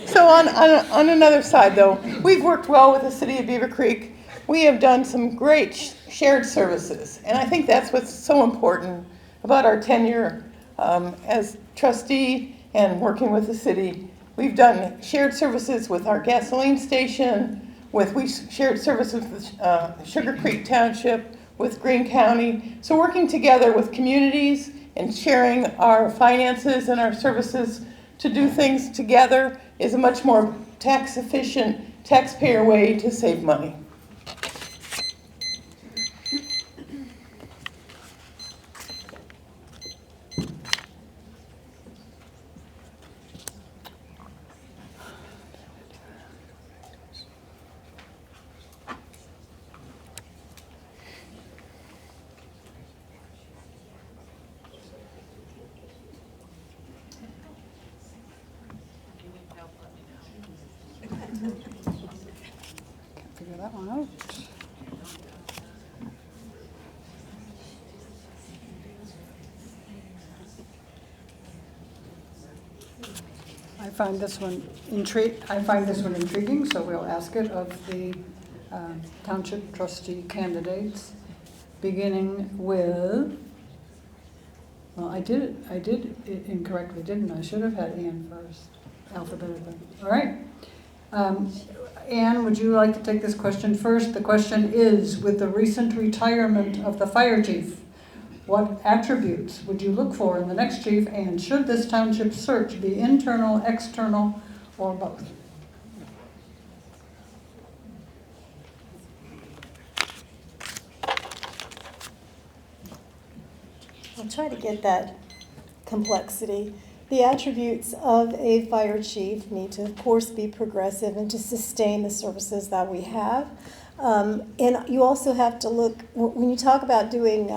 So on another side, though, we've worked well with the city of Beavercreek. We have done some great shared services, and I think that's what's so important about our tenure as trustee and working with the city. We've done shared services with our gasoline station, we shared services with Sugar Creek Township, with Greene County. So working together with communities and sharing our finances and our services to do things together is a much more tax efficient, taxpayer way to save money. Figure that one out. I find this one intriguing, so we'll ask it of the township trustee candidates, beginning with, well, I did it incorrectly, didn't I? I should have had Ann first, alphabetically. All right. Ann, would you like to take this question first? The question is, with the recent retirement of the fire chief, what attributes would you look for in the next chief, and should this township search be internal, external, or both? I'll try to get that complexity. The attributes of a fire chief need to, of course, be progressive and to sustain the services that we have. And you also have to look, when you talk about doing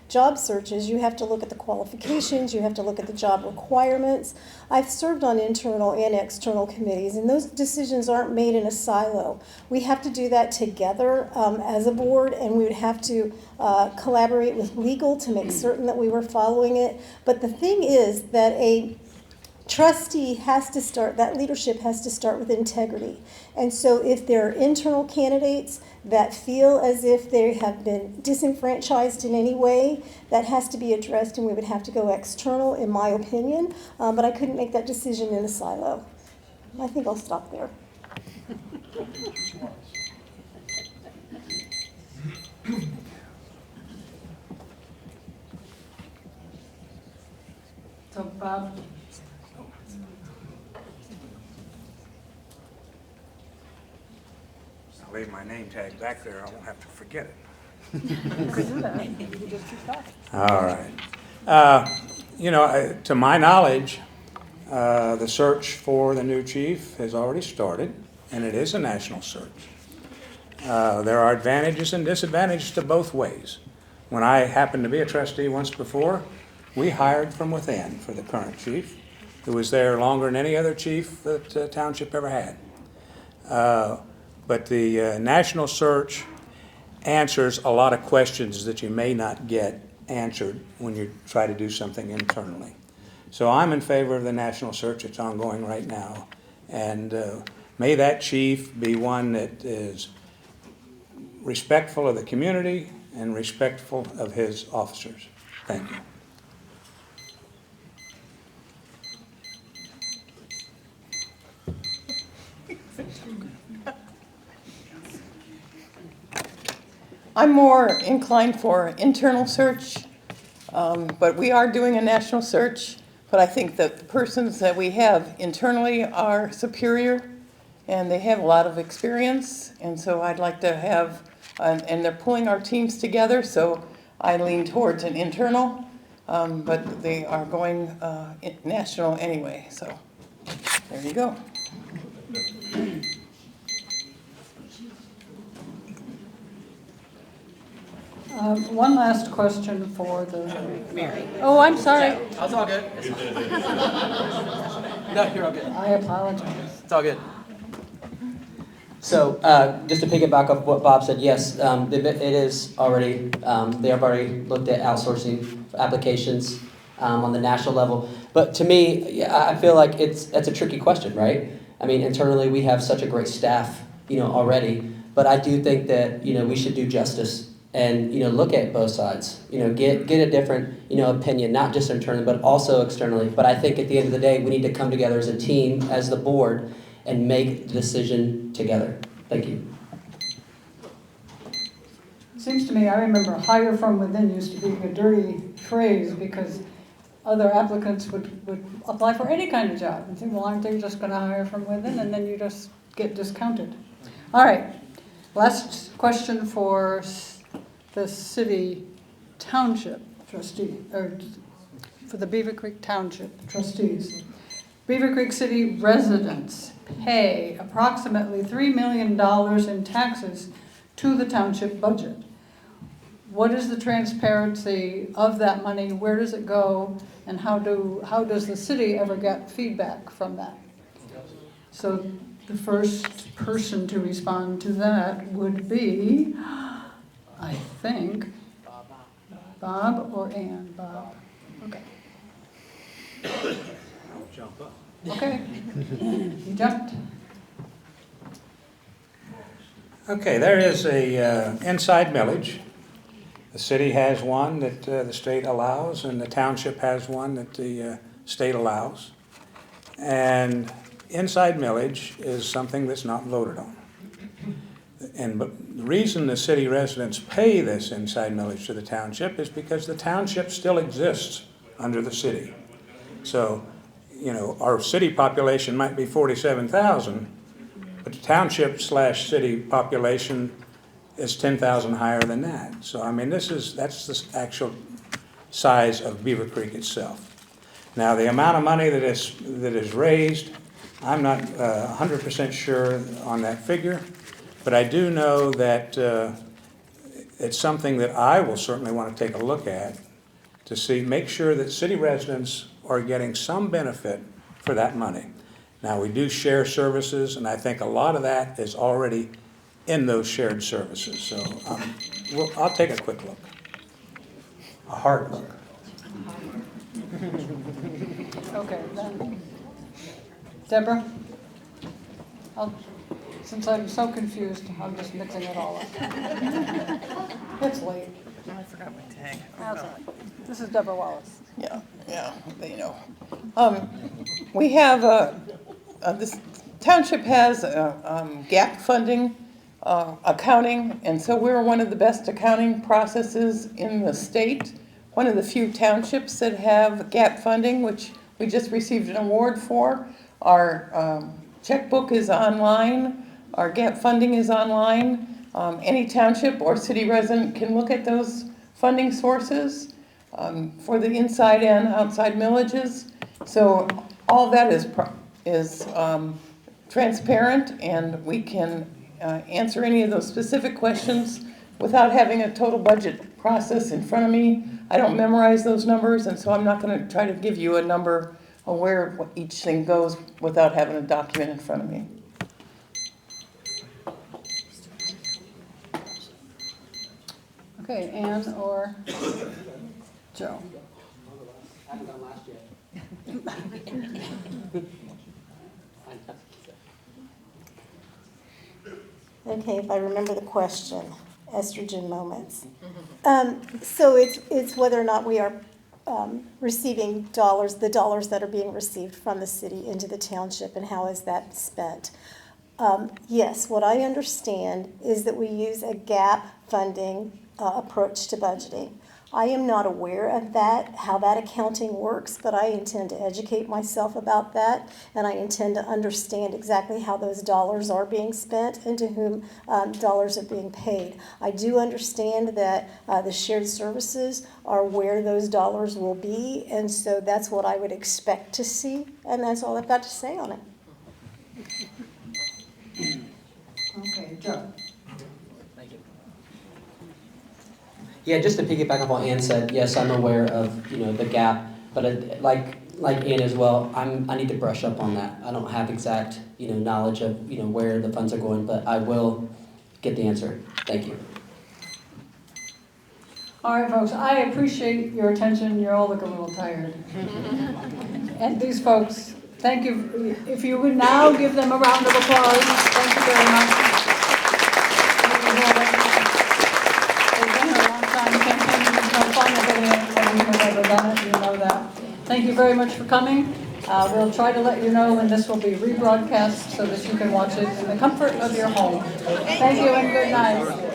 job searches, you have to look at the qualifications, you have to look at the job requirements. I've served on internal and external committees, and those decisions aren't made in a silo. We have to do that together as a board, and we would have to collaborate with legal to make certain that we were following it. But the thing is that a trustee has to start, that leadership has to start with integrity. And so if there are internal candidates that feel as if they have been disenfranchised in any way, that has to be addressed, and we would have to go external, in my opinion. But I couldn't make that decision in a silo. I think I'll stop there. So Bob? I'll leave my name tag back there. I won't have to forget it. You could do that. You could just keep talking. All right. To my knowledge, the search for the new chief has already started, and it is a national search. There are advantages and disadvantages to both ways. When I happened to be a trustee once before, we hired from within for the current chief, who was there longer than any other chief that the township ever had. But the national search answers a lot of questions that you may not get answered when you try to do something internally. So I'm in favor of the national search that's ongoing right now. And may that chief be one that is respectful of the community and respectful of his officers. Thank you. I'm more inclined for internal search, but we are doing a national search. But I think that the persons that we have internally are superior, and they have a lot of experience. And so I'd like to have, and they're pulling our teams together, so I lean towards an internal, but they are going national anyway. So there you go. One last question for the... Oh, I'm sorry. That's all good. No, you're all good. I apologize. It's all good. So, just to piggyback off what Bob said, yes, it is already, they have already looked at outsourcing applications on the national level. But to me, yeah, I feel like that's a tricky question, right? I mean, internally, we have such a great staff, already. But I do think that, we should do justice and, look at both sides. Get a different, opinion, not just internally, but also externally. But I think at the end of the day, we need to come together as a team, as the board, and make the decision together. Thank you. Seems to me, I remember hire from within used to be a dirty phrase because other applicants would apply for any kind of job and think, well, aren't they just going to hire from within? And then you just get discounted. All right, last question for the city township trustee, or for the Beavercreek Township trustees. Beavercreek City residents pay approximately $3 million in taxes to the township budget. What is the transparency of that money? Where does it go? And how does the city ever get feedback from that? So the first person to respond to that would be, I think, Bob or Ann? Bob. Okay. I'll jump up. Okay. You jumped. Okay, there is a inside millage. The city has one that the state allows, and the township has one that the state allows. And inside millage is something that's not voted on. But the reason the city residents pay this inside millage to the township is because the township still exists under the city. So, our city population might be 47,000, but the township/city population is 10,000 higher than that. So, I mean, that's the actual size of Beavercreek itself. Now, the amount of money that is raised, I'm not 100% sure on that figure, but I do know that it's something that I will certainly want to take a look at to make sure that city residents are getting some benefit for that money. Now, we do share services, and I think a lot of that is already in those shared services. So I'll take a quick look, a hard look. Okay, then. Deborah? Since I'm so confused, I'm just mixing it all up. It's late. I forgot my tag. That's all right. This is Deborah Wallace. Yeah, we have, this township has gap funding, accounting, and so we're one of the best accounting processes in the state. One of the few townships that have gap funding, which we just received an award for. Our checkbook is online. Our gap funding is online. Any township or city resident can look at those funding sources for the inside and outside millages. So all of that is transparent, and we can answer any of those specific questions without having a total budget process in front of me. I don't memorize those numbers, and so I'm not going to try to give you a number of where each thing goes without having a document in front of me. Okay, Ann or Joe? Okay, if I remember the question, estrogen moments. So it's whether or not we are receiving the dollars that are being received from the city into the township, and how is that spent? Yes, what I understand is that we use a gap funding approach to budgeting. I am not aware of how that accounting works, but I intend to educate myself about that, and I intend to understand exactly how those dollars are being spent and to whom dollars are being paid. I do understand that the shared services are where those dollars will be, and so that's what I would expect to see, and that's all I've got to say on it. Okay, Joe. Thank you. Yeah, just to piggyback off what Ann said, yes, I'm aware of, the gap, but like Ann as well, I need to brush up on that. I don't have exact, knowledge of, where the funds are going, but I will get the answer. Thank you. All right, folks, I appreciate your attention. You all look a little tired. And these folks, thank you. If you would now give them a round of applause. Thank you very much. They've been here a long time. Campaigning is no fun if anyone has ever done it. You know that. Thank you very much for coming. We'll try to let you know when this will be rebroadcast so that you can watch it in the comfort of your home. Thank you and good night.